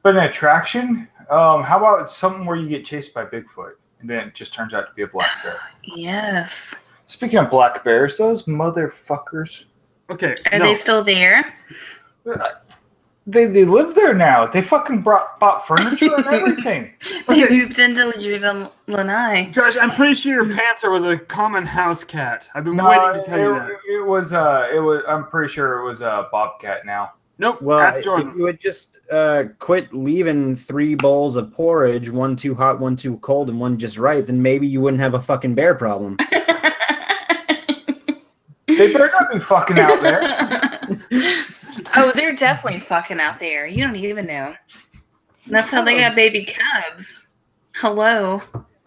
But an attraction, how about something where you get chased by Bigfoot, and then it just turns out to be a black bear? Yes. Speaking of black bears, those motherfuckers, Okay, Are no. they still there? they live there now. They fucking bought furniture and everything. They moved into Lanai. Josh, I'm pretty sure your panther was a common house cat. I've been waiting to tell you that. It was. I'm pretty sure it was a bobcat now. Nope. Well, ask if Jordan. you would just quit leaving 3 bowls of porridge, 1 too hot, 1 too cold, and 1 just right, then maybe you wouldn't have a fucking bear problem. They better not be fucking out there. Oh, they're definitely fucking out there. You don't even know. That's how they got baby cubs. Hello.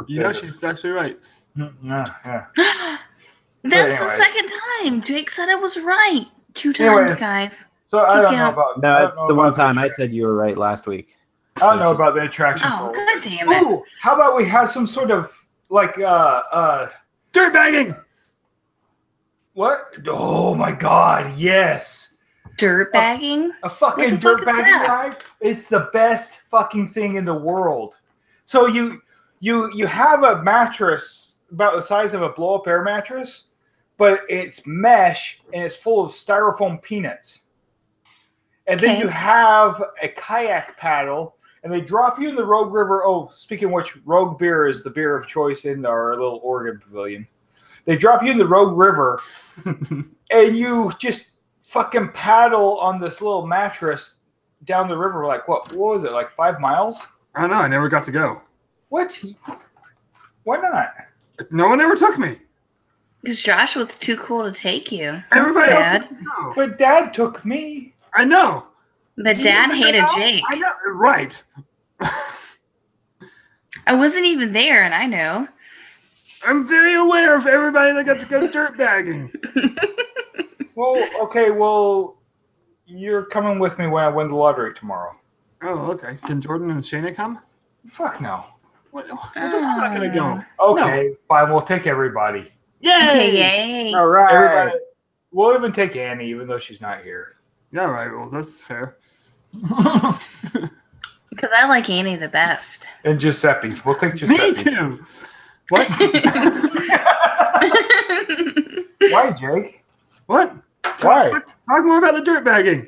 You know she's actually right. Yeah. That's anyways. the second time. Jake said it was right. 2 times, Anyways. guys. So I don't know count. about. I No, don't it's know the one about time the I attraction. said you were right last week. I don't know about the attraction. Oh, for- god damn it. Ooh, how about we have some sort of like Dirt bagging! what? Oh my god, yes. Dirt bagging? A fucking What the dirt fuck is bagging that? ride. It's the best fucking thing in the world. So you have a mattress about the size of a blow up air mattress, but it's mesh and it's full of styrofoam peanuts. And then Okay. you have a kayak paddle, and they drop you in the Rogue River. Oh, speaking of which, Rogue beer is the beer of choice in our little Oregon pavilion. They drop you in the Rogue River, and you just fucking paddle on this little mattress down the river. Like what was it? Like 5 miles? I don't know. I never got to go. What? Why not? No one ever took me. Because Josh was too cool to take you. That's Everybody else sad. got to go. But Dad took me. I know. But Dad hated Jake. I know. Right. I wasn't even there, and I know. I'm very aware of everybody that got to go dirt bagging. Well, okay. Well, you're coming with me when I win the lottery tomorrow. Oh, okay. Can Jordan and Shayna come? Fuck no. What? I'm not gonna go. Okay, fine. We'll take everybody. Yay! Okay, yay. All right. Everybody. We'll even take Annie, even though she's not here. All right. Well, that's fair. Because I like Annie the best. And Giuseppe. We'll take Giuseppe. Me too. What? Why, Jake? What? Why? Talk more about the dirt bagging.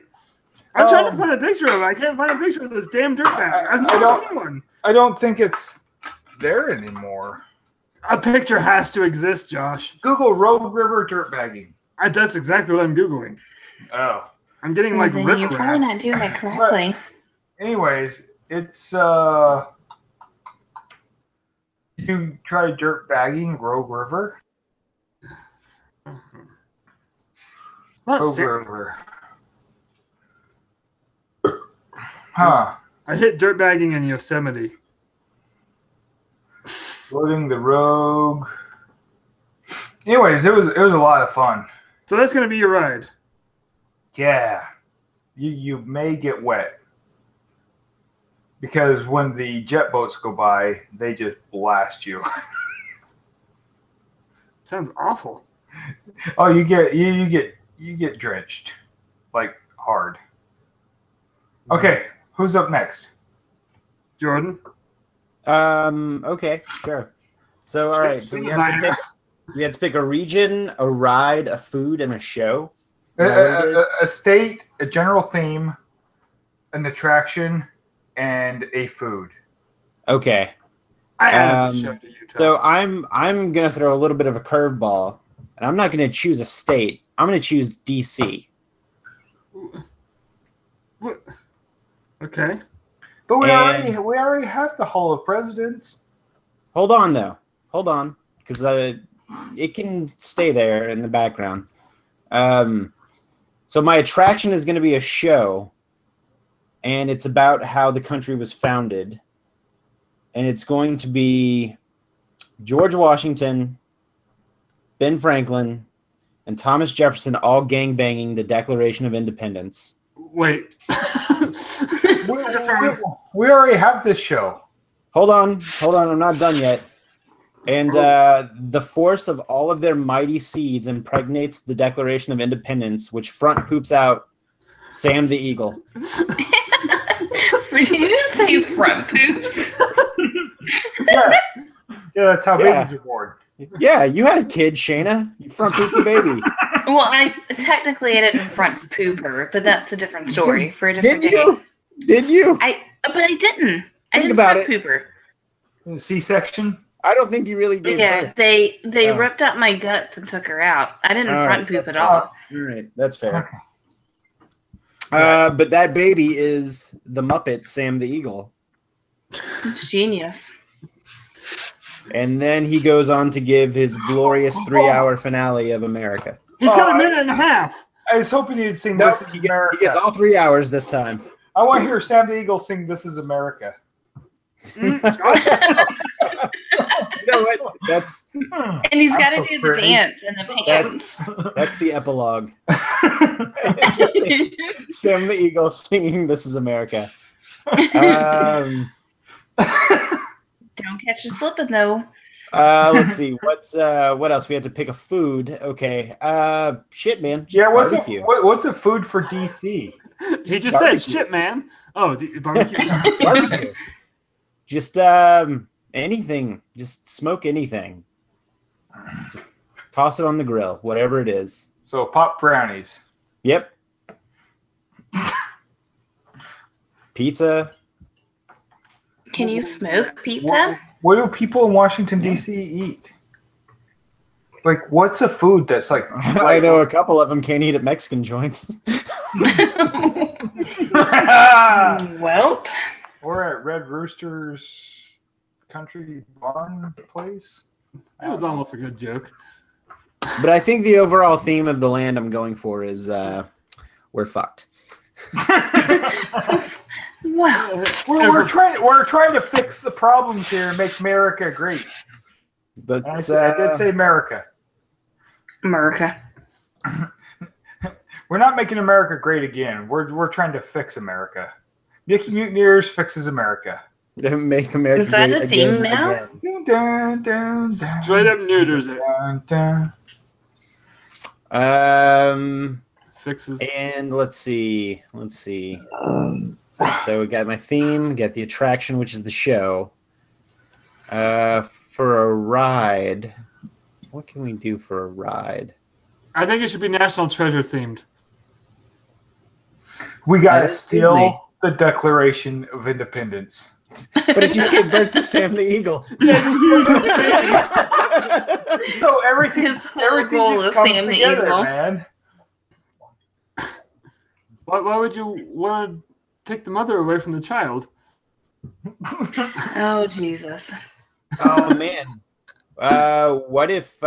I'm trying to Um, find a picture of it. I can't find a picture of this damn dirt bag. I've never don't- seen one. I don't think it's there anymore. A picture has to exist, Josh. Google Rogue River dirt bagging. That's exactly what I'm Googling. Oh. I'm getting Well, like then river you're probably not rafts. doing it correctly. Anyways, it's you try dirt bagging Rogue River? Not Rogue ser- River. Huh. I hit dirt bagging in Yosemite. Loading the Rogue. Anyways, it was a lot of fun. So that's gonna be your ride. Yeah. You may get wet. Because when the jet boats go by, they just blast you. Sounds awful. Oh, you get drenched. Like hard. Okay, who's up next? Jordan. Okay, sure. So, all right. So we have to pick a region, a ride, a food, and a show. Is that what it is? A state, a general theme, an attraction, and a food. Okay. I added the show Um, to Utah. So I'm gonna throw a little bit of a curveball, and I'm not gonna choose a state. I'm gonna choose DC. What? Okay. But we And- already have the Hall of Presidents. Hold on, though. Hold on, because it can stay there in the background. So my attraction is going to be a show, and it's about how the country was founded, and it's going to be George Washington, Ben Franklin, and Thomas Jefferson all gangbanging the Declaration of Independence. Wait. We already have this show. Hold on, I'm not done yet. And the force of all of their mighty seeds impregnates the Declaration of Independence, which front poops out Sam the Eagle. Did you just say front poops? Yeah, that's how Yeah. babies are born. Yeah, you had a kid, Shayna. You front pooped a baby. Well, I didn't front poop her, but that's a different story for a different Did day. you? Did you? But I didn't. I Think didn't about front it. poop her. C-section. I don't think you really did. Yeah, they Oh. ripped up my guts and took her out. I didn't All front right, poop that's at all. All right, that's fair. Okay. But that baby is the Muppet Sam the Eagle. It's genius. And then he goes on to give his glorious 3-hour finale of America. He's got a minute and a half. I was hoping you'd sing No, This Is he America. gets all 3 hours this time. I want to hear Sam the Eagle sing This Is America. Josh, You know what? That's And he's I'm got to so do pretty. the dance and the pants. that's the epilogue. It's just Sam the Eagle singing "This Is America." Don't catch you slipping, though. Let's see what else we have to pick a food. Okay, shit, man. Yeah, Barbecue. what's a food for DC? he just said shit, man. Oh, barbecue. Barbecue. Just anything. Just smoke anything. Just toss it on the grill, whatever it is. So pop brownies. Yep. Pizza. Can you smoke pizza? What do people in Washington D.C. eat? Like, what's a food that's like? I know a couple of them can't eat at Mexican joints. Well, We're at Red Rooster's Country Barn place. That was almost a good joke. But I think the overall theme of the land I'm going for is we're fucked. well, We're trying to fix the problems here and make America great. But, I did say America. America. We're not making America great again. We're trying to fix America. Nick Mutineers fixes America. Make America Is that great a thing again. now? again. Dun, dun, dun, Straight up neuters it. dun, dun. Fixes. And let's see. So we got my theme, got the attraction, which is the show. For a ride, what can we do for a ride? I think it should be National Treasure themed. We gotta That is steal Disney. the Declaration of Independence. But it just gave birth to Sam the Eagle. So everything, His whole everything goal just is comes Sam the together, Eagle. man. Why would you want to take the mother away from the child? Oh, Jesus. Oh man. What if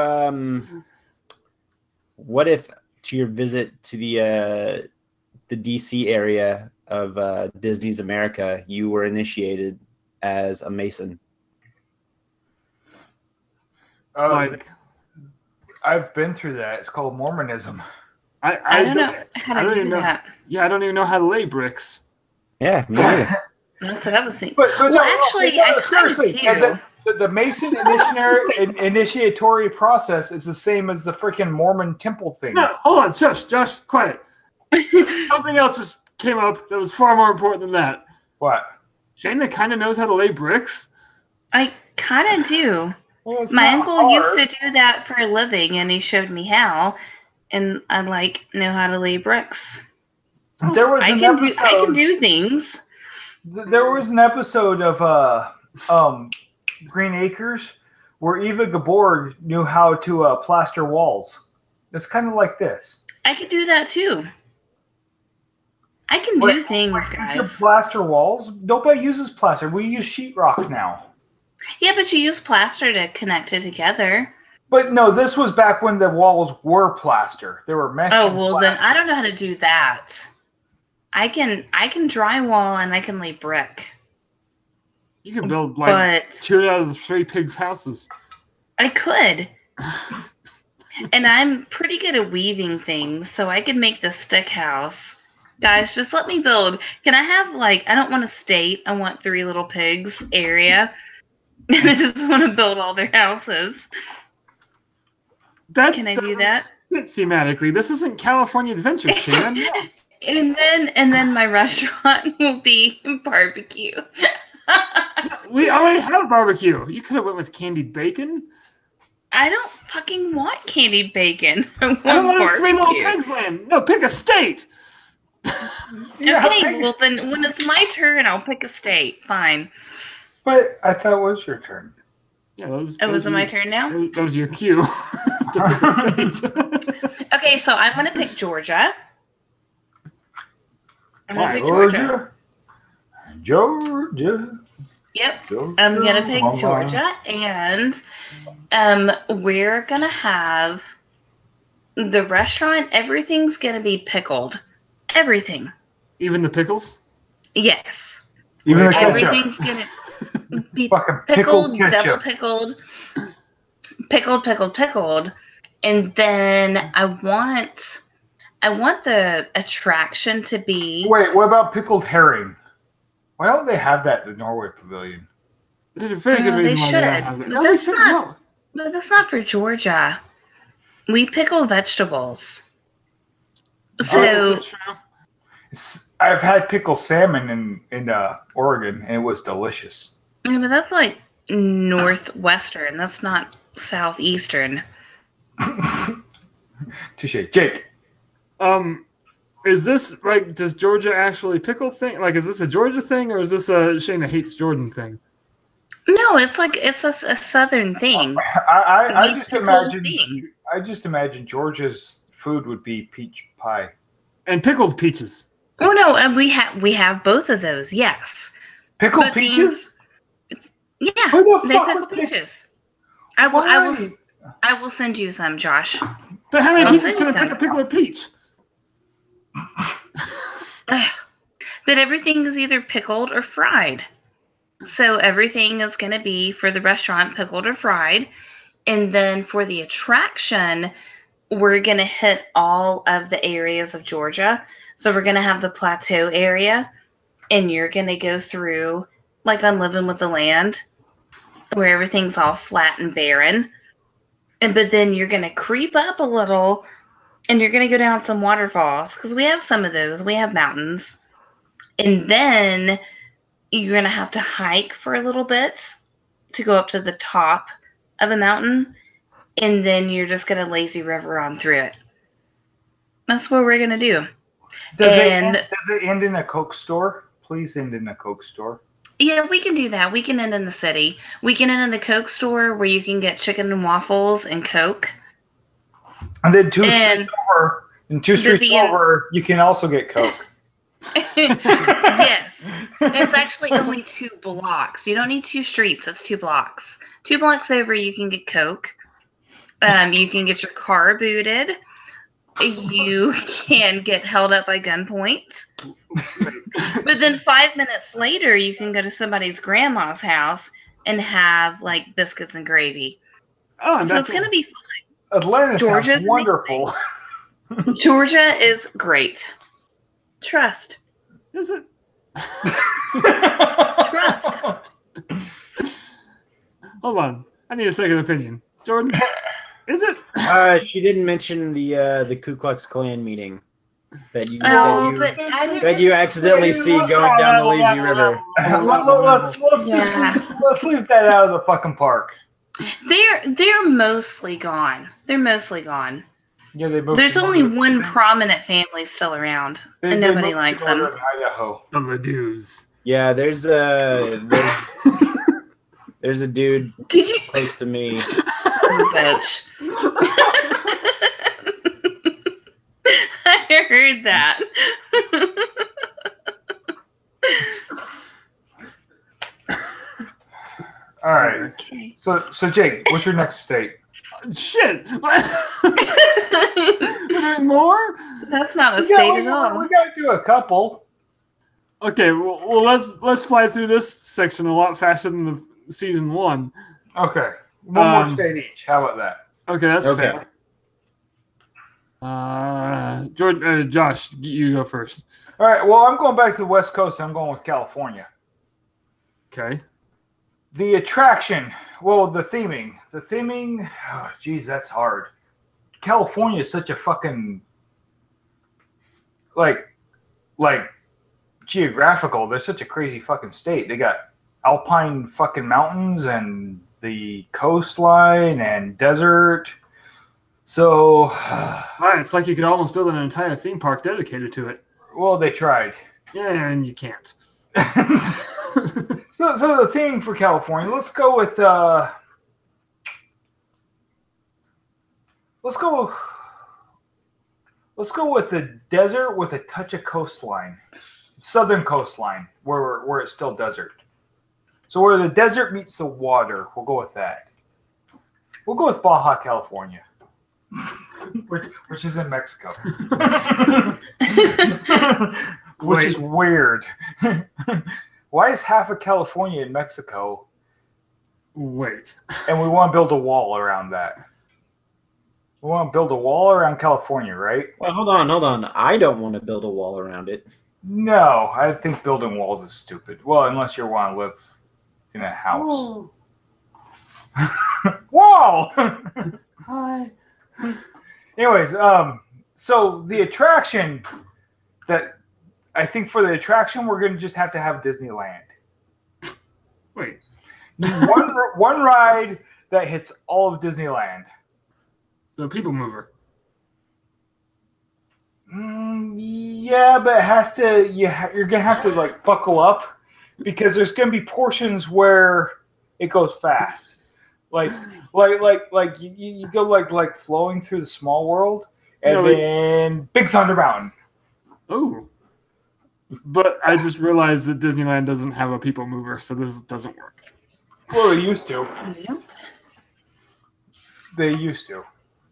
to your visit to the DC area of Disney's America, you were initiated as a Mason? Like, I've been through that. It's called Mormonism. I don't know how I to don't do even know. that. Yeah, I don't even know how to lay bricks. Yeah, me neither. That's what I was thinking. But Well, no, actually, no, I kind of seriously, do. the Mason initiatory process is the same as the freaking Mormon temple thing. No, hold on, Josh, quiet. Something else just came up that was far more important than that. What? Shayna kind of knows how to lay bricks. I kind of do. Well, it's My not uncle hard. used to do that for a living, and he showed me how. And I know how to lay bricks. There was I an can episode. do things. There was an episode of Green Acres where Eva Gabor knew how to plaster walls. It's kind of like this. I can do that too. I can do things, You can guys. plaster walls. Nobody uses plaster. We use sheetrock now. Yeah, but you use plaster to connect it together. But no, this was back when the walls were plaster. They were mesh. Oh, and well, then plaster. I don't know how to do that. I can drywall and I can lay brick. You could build like But 2 out of the 3 pigs' houses. I could. And I'm pretty good at weaving things, so I could make the stick house. Guys, just let me build. Can I have, I don't want a state. I want 3 little pigs area. And I just want to build all their houses. That Can I do doesn't that? fit thematically. This isn't California Adventure, Shayna. And then my restaurant will be barbecue. We already have barbecue. You could have went with candied bacon. I don't fucking want candied bacon. I want I don't want 3 little barbecue. pigs land. No, pick a state. Yeah, Okay, well then when it's my turn, I'll pick a state. Fine. But I thought it was your turn. Yeah, that Oh, was it my your- turn now? That was your cue to pick a state. Okay, so I'm gonna pick Georgia. I'm gonna Why? pick Georgia. Georgia. Yep. Georgia. I'm gonna pick Mama. Georgia, and we're gonna have the restaurant. Everything's gonna be pickled. Everything. Even the pickles? Yes. Even the ketchup. Everything's gonna be Fucking pickled, pickled double ketchup. pickled, and then I want the attraction to be. Wait, what about pickled herring? Why don't they have that at the Norway Pavilion? There's a very good They reason why they should. don't have that. But No, they that's should not- no. No, that's not for Georgia. We pickle vegetables. So Oh, this is true. I've had pickled salmon in Oregon, and it was delicious. yeah, but that's like northwestern. That's not southeastern. Touche. Jake. Is this like, does Georgia actually pickle thing? Like, is this a Georgia thing or is this a Shayna hates Jordan thing? No, it's a southern thing. I We just pickle imagine. thing. I just imagine Georgia's food would be peach pie. And pickled peaches. Oh no, and we have both of those. Yes. Pickled But peaches? Yeah, Who the they fuck pickle would pick- peaches. I will send you some, Josh. But how many I'll peaches send can you I pick some. a pickle or peach? Ugh. But everything is either pickled or fried. So everything is going to be for the restaurant pickled or fried. And then for the attraction, we're going to hit all of the areas of Georgia. So we're going to have the plateau area, and you're going to go through, like on Living with the Land, where everything's all flat and barren. But then you're going to creep up a little, and you're going to go down some waterfalls, because we have some of those. We have mountains. And then you're going to have to hike for a little bit to go up to the top of a mountain. And then you're just going to lazy river on through it. That's what we're going to do. Does it end in a Coke store? Please end in a Coke store. Yeah, we can do that. We can end in the city. We can end in the Coke store where you can get chicken and waffles and Coke. And then two streets over, you can also get Coke. Yes. It's actually only 2 blocks. You don't need 2 streets. It's 2 blocks. 2 blocks over, you can get Coke. You can get your car booted. You can get held up by gunpoint. But then 5 minutes later, you can go to somebody's grandma's house and have like biscuits and gravy. Oh, so it's going to be fun. Atlanta sounds wonderful. Georgia is great. Trust. Is it? Trust. Hold on. I need a second opinion. Jordan, is it? She didn't mention the Ku Klux Klan meeting that you you accidentally see going down the lazy river. Let's leave that out of the fucking park. They're mostly gone. Yeah, they moved. There's only one prominent family still around, and nobody likes them. Idaho. The dudes. Yeah, there's a dude close to me. Bitch. I heard that. All right. Okay. So Jake, what's your next state? Shit. More? That's not a state at all. We gotta do a couple. Okay, well let's fly through this section a lot faster than the season 1. Okay. One more state each. How about that? Okay, that's fair. Josh, you go first. All right. Well, I'm going back to the West Coast. I'm going with California. Okay. The attraction. Well, the theming. Oh, geez, that's hard. California is such a fucking like geographical. They're such a crazy fucking state. They got alpine fucking mountains and the coastline and desert. So, It's like you could almost build an entire theme park dedicated to it. well, they tried. Yeah, and you can't. So the theme for California. Let's go with the desert with a touch of coastline, southern coastline, where it's still desert. So where the desert meets the water, we'll go with that. We'll go with Baja California, which is in Mexico, which is weird. Why is half of California in Mexico? Wait. And we want to build a wall around that. We want to build a wall around California, right? Well, hold on. I don't want to build a wall around it. No, I think building walls is stupid. Well, unless you want to live in a house. Wall! Hi. Anyways, so the attraction that I think for the attraction, we're going to just have to have Disneyland. Wait. One ride that hits all of Disneyland. So People Mover. Yeah, but it has to. You're gonna have to like buckle up because there's gonna be portions where it goes fast, like you go like flowing through the small world, and then Big Thunder Mountain. Oh. But I just realized that Disneyland doesn't have a People Mover, so this doesn't work. Well, they used to. Nope. They used to.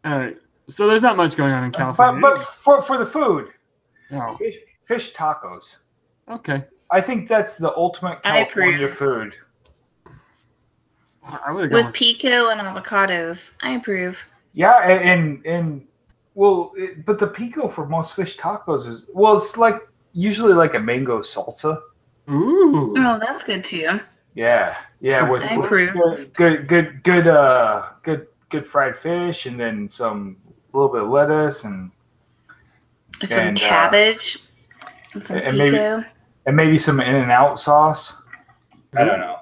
All right. So there's not much going on in California. But for the food, No. fish tacos. Okay. I think that's the ultimate California food. I would have gone With pico and avocados. I approve. Yeah, and But the pico for most fish tacos is it's like usually like a mango salsa. Ooh. Oh, that's good too. Yeah, with I approve. good fried fish, and then some little bit of lettuce and Some cabbage. And some and pico. maybe some In-N-Out sauce. I don't know.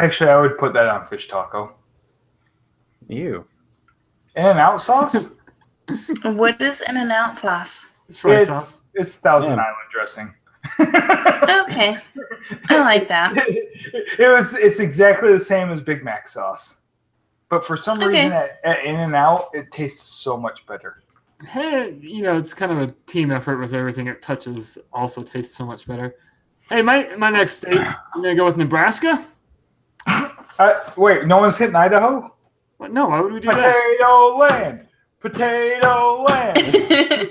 Actually, I would put that on fish taco. Ew. In-N-Out sauce? What is In-N-Out sauce? It's fry sauce. It's Thousand Yeah. Island dressing. Okay, I like that. It's exactly the same as Big Mac sauce, but for some Okay. reason at In-N-Out it tastes so much better. Hey, it's kind of a team effort with everything it touches. Also tastes so much better. Hey, my next state, I'm gonna go with Nebraska. Wait, no one's hitting Idaho? What? No, why would we do that? Potato land.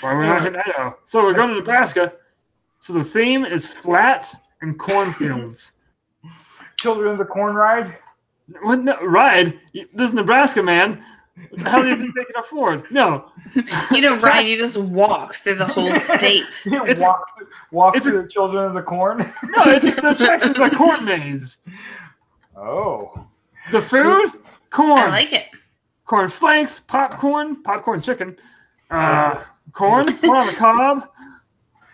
Why we're not hitting Idaho? So we're going to Nebraska. So the theme is flat and cornfields. Children of the Corn ride. What? No, ride? This is Nebraska, man. What the hell do you think they can afford? No. You don't ride, you just walk through the whole state. It's walk it's through the Children of the Corn. No, the attraction's a corn maze. Oh. The food? Corn. I like it. Corn flakes, popcorn chicken, corn on the cob.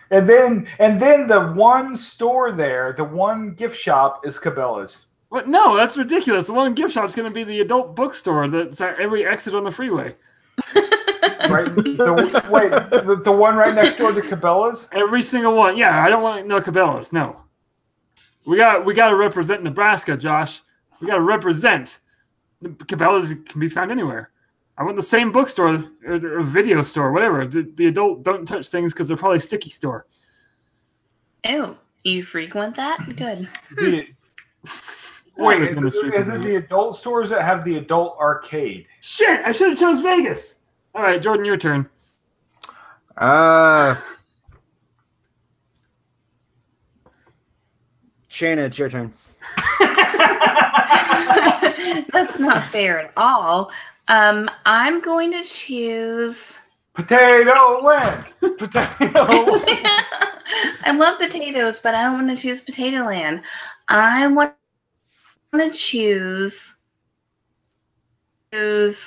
And then the one store there, the one gift shop is Cabela's. What? No, that's ridiculous. The one gift shop's going to be the adult bookstore that's at every exit on the freeway. Right? The one right next door to Cabela's? Every single one. Yeah, I don't want no Cabela's. No. We got to represent Nebraska, Josh. We got to represent. Cabela's can be found anywhere. I want the same bookstore or video store, whatever. The adult don't touch things because they're probably sticky store. Oh, you frequent that? Good. Wait, is it the adult stores that have the adult arcade? Shit, I should have chose Vegas. All right, Jordan, your turn. Shayna, it's your turn. That's not fair at all. I'm going to choose. Potato land. Potato land. I love potatoes, but I don't want to choose Potato Land. I want to choose. I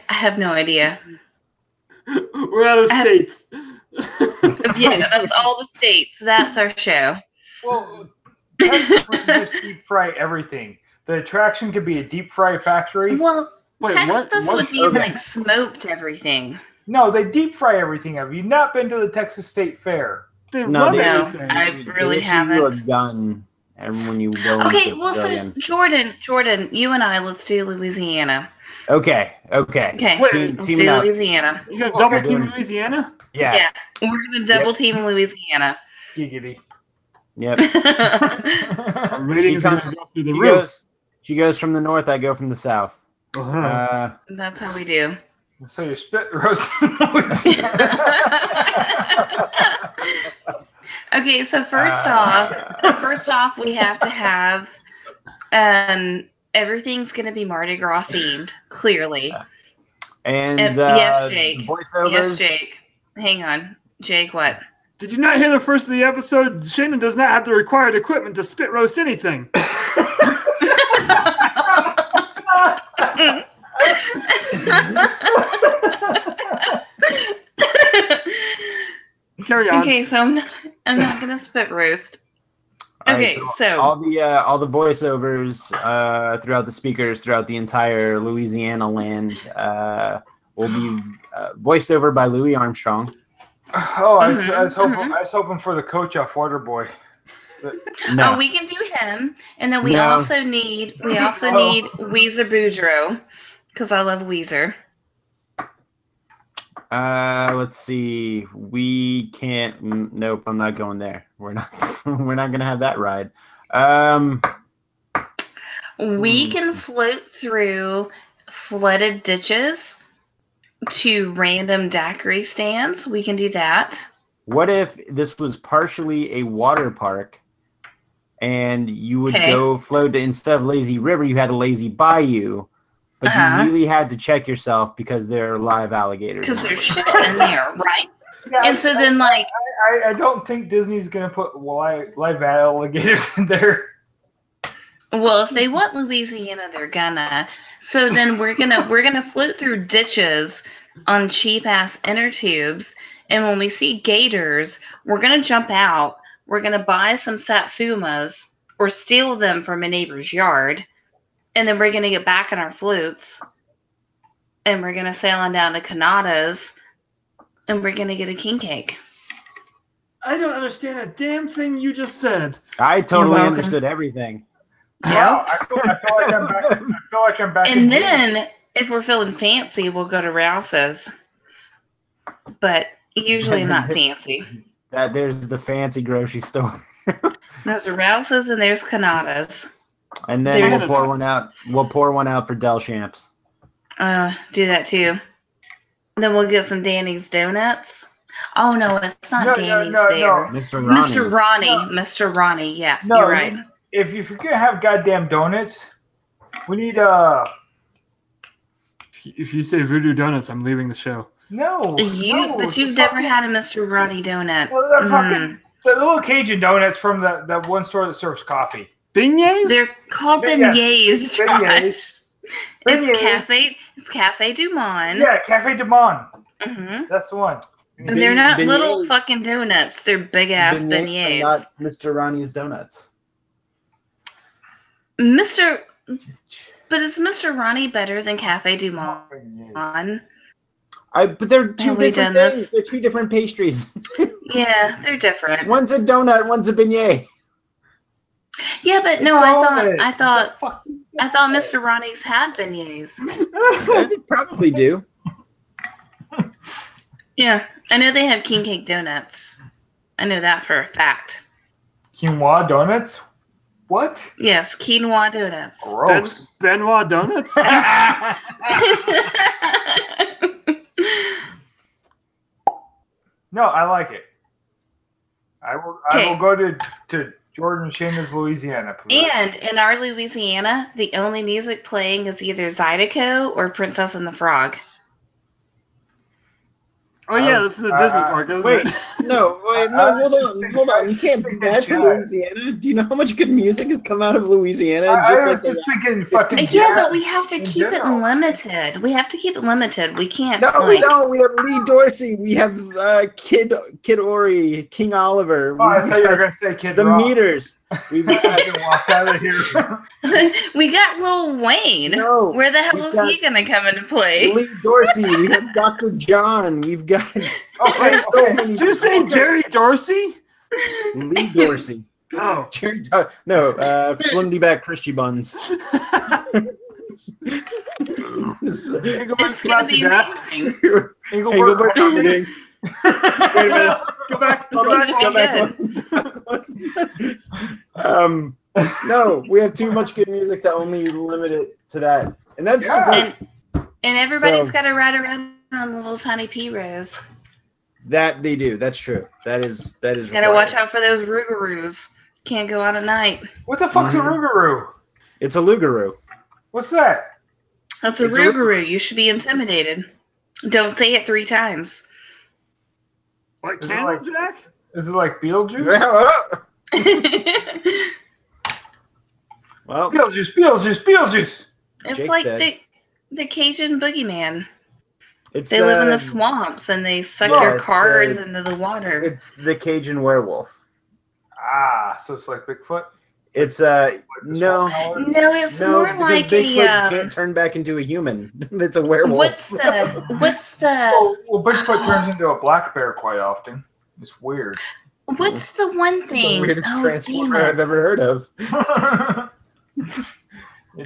have no idea. We're out of states. Yeah, that's all the states. That's our show. Well, Texas would just deep fry everything. The attraction could be a deep fry factory. Well, Wait, Texas what? would be Okay. like smoked everything. No, they deep fry everything. Have you not been to the Texas State Fair? They No, rub they- everything. I They really issue you a haven't. gun, and when you go Okay, into well, so pavilion. Jordan, you and I, let's do Louisiana. Okay. Okay, Wait, let's teaming do up. Louisiana. You got double Okay. team Louisiana? Yeah. Yeah, we're gonna double team Louisiana. Giggity. Yep. Our ratings are going to comes- go through the She roof. she goes from the north. I go from the south. Uh-huh. That's how we do. So you're spit roasting Louisiana. Okay, so first off, we have to have everything's gonna be Mardi Gras themed, clearly. And yes, Jake. voiceovers. Yes, Jake. Hang on, Jake. What? Did you not hear the first of the episode? Shannon does not have the required equipment to spit roast anything. Carry on. Okay, so I'm not gonna spit roast. All right, Okay, so all the voiceovers throughout the speakers throughout the entire Louisiana land will be voiced over by Louis Armstrong. Oh, I was hoping for the coach off Waterboy. No, oh, we can do him, and then we No. also need Weezer Boudreaux because I love Weezer. let's see. We can't. Nope, I'm not going there. We're not. We're not gonna have that ride. We can float through flooded ditches to random daiquiri stands. We can do that. What if this was partially a water park, and you would Okay. go float to, instead of lazy river, you had a lazy bayou, but Uh-huh. you really had to check yourself because there are live alligators. Because there's shit in there, right? Yeah, And so then, like, I don't think Disney's gonna put live alligators in there. well, if they want Louisiana, they're gonna. So then we're gonna float through ditches on cheap ass inner tubes, and when we see gators, we're gonna jump out. We're gonna buy some satsumas or steal them from a neighbor's yard, and then we're gonna get back in our floats, and we're gonna sail on down to Canada's, and we're gonna get a king cake. I don't understand a damn thing you just said. I totally welcome. understood everything. Wow, I feel like I'm back. I feel like I'm back. in And Disney. then, if we're feeling fancy, we'll go to Rouse's. But usually I'm not fancy. There's the fancy grocery store, There's Rouse's and there's Canada's. and then There's- we'll pour one out. We'll pour one out for Del Champs. Do that too. Then we'll get some Danny's Donuts. Oh no, it's not No, Danny's no, there. Mr. Ronnie's. Mr. Ronnie. No. Mr. Ronnie, yeah, No, you're right. If you're gonna have goddamn donuts, we need If you say Voodoo Donuts, I'm leaving the show. no. But you've never had a Mr. Ronnie donut. Well, the fucking the little Cajun donuts from the one store that serves coffee. Beignets? They're called Beignets. beignets, Josh. Beignets. It's Cafe Du Monde. Yeah, Cafe Du Monde. hmm That's the one. And they're not Beignets- little fucking donuts. They're big ass Beignets are beignets. not Mr. Ronnie's Donuts. But is Mr. Ronnie better than Cafe Du Monde? But they're two Have we different done things. this? They're two different pastries. Yeah, they're different. One's a donut, one's a beignet. Yeah, but no, I Donut. thought Mr. Ronnie's had beignets. They probably do. Yeah, I know they have king cake donuts. I know that for a fact. Quinoa donuts. What? Yes, quinoa donuts. Gross. Benoit Donuts? No, I like it. I will Okay. go to Jordan Shayna's Louisiana. And in our Louisiana, the only music playing is either Zydeco or Princess and the Frog. Oh, yeah, this is a Disney park, isn't Wait, it? no, I was just thinking- hold on. You can't do that to jazz. Louisiana. Do you know how much good music has come out of Louisiana? I Just was like just thinking fucking Yeah, jazz but we have to in keep general. it limited. We have to keep it limited. We can't. no, like, we don't. We have Lee Dorsey. We have Kid Ori, King Oliver. Oh, I We've thought you were got gonna say Kid the Rock. Meters. We've I got can walk out of here. we got Lil Wayne. no. Where the hell we've is got he gonna come into play? Lee Dorsey. We have Dr. John. We've got Okay, so okay. many. Did you say Jerry Dorsey? Lee Dorsey? Oh. Jerry no, Flundyback Christy Buns. Engelbert It's slapped gonna be your desk. amazing. Engelbert Humperdinck. Wait a minute. Go back. Hold Go on, back. go back. No, we have too much good music to only limit it to that, and that's just like And everybody's So- got to ride around on the little tiny P Rose. that they do. That's true. That is. Got to required. watch out for those Rougaroos. Can't go out at night. What the fuck's a Mhm. Rougarou? It's a Lugaroo. What's that? That's a It's a Rougarou. You should be intimidated. Don't say it 3 times. Like Is it Candle like- Jack? Is it like Beetlejuice? Well, Beetlejuice. It's Jake's like dead. the Cajun boogeyman. it's They live in the um, swamps and they suck yeah, your it's cards the- into the water. It's the Cajun werewolf. Ah, so it's like Bigfoot? It's Like the no. swamp collar? No, it's No, more because like Bigfoot a. can't turn back into a human. It's a werewolf. What's the Well, Bigfoot turns into a black bear quite often. It's weird. what's the one It's the thing? weirdest Oh, transformer damn I've ever heard of.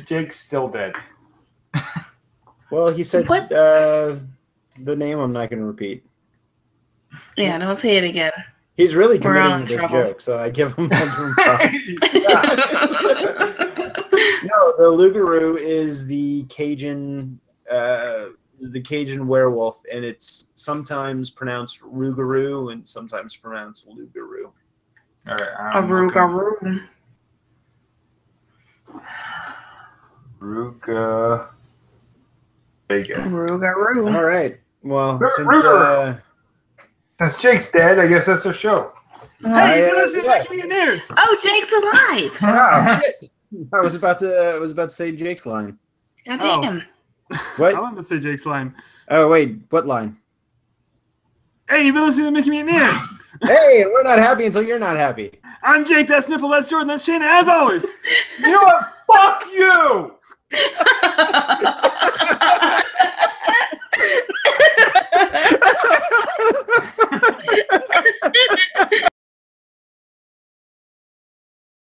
Jake's still dead. Well, he said What? the name I'm not going to repeat. it. Yeah, don't say it again. He's really We're all committing in to this trouble. joke, so I give him props. Yeah. No, the Lugaroo is the Cajun werewolf, and it's sometimes pronounced Rougarou and sometimes pronounced Lugaroo. All right. A Rougarou. Ruga. Vega. Rougarou. All right. Well, Ruger. Since Jake's dead, I guess that's our show. Hey, I, what else are yeah. making ears? Oh, Jake's alive. Oh, shit. I was about to say Jake's line. God Oh. damn. What? I wanted to say Jake's line. Oh wait, what line? Hey, you've been listening to Mickey Me and Ears. Hey, we're not happy until you're not happy. I'm Jake, that's Nipple, that's Jordan, that's Shayna, as always. You know what? Fuck you!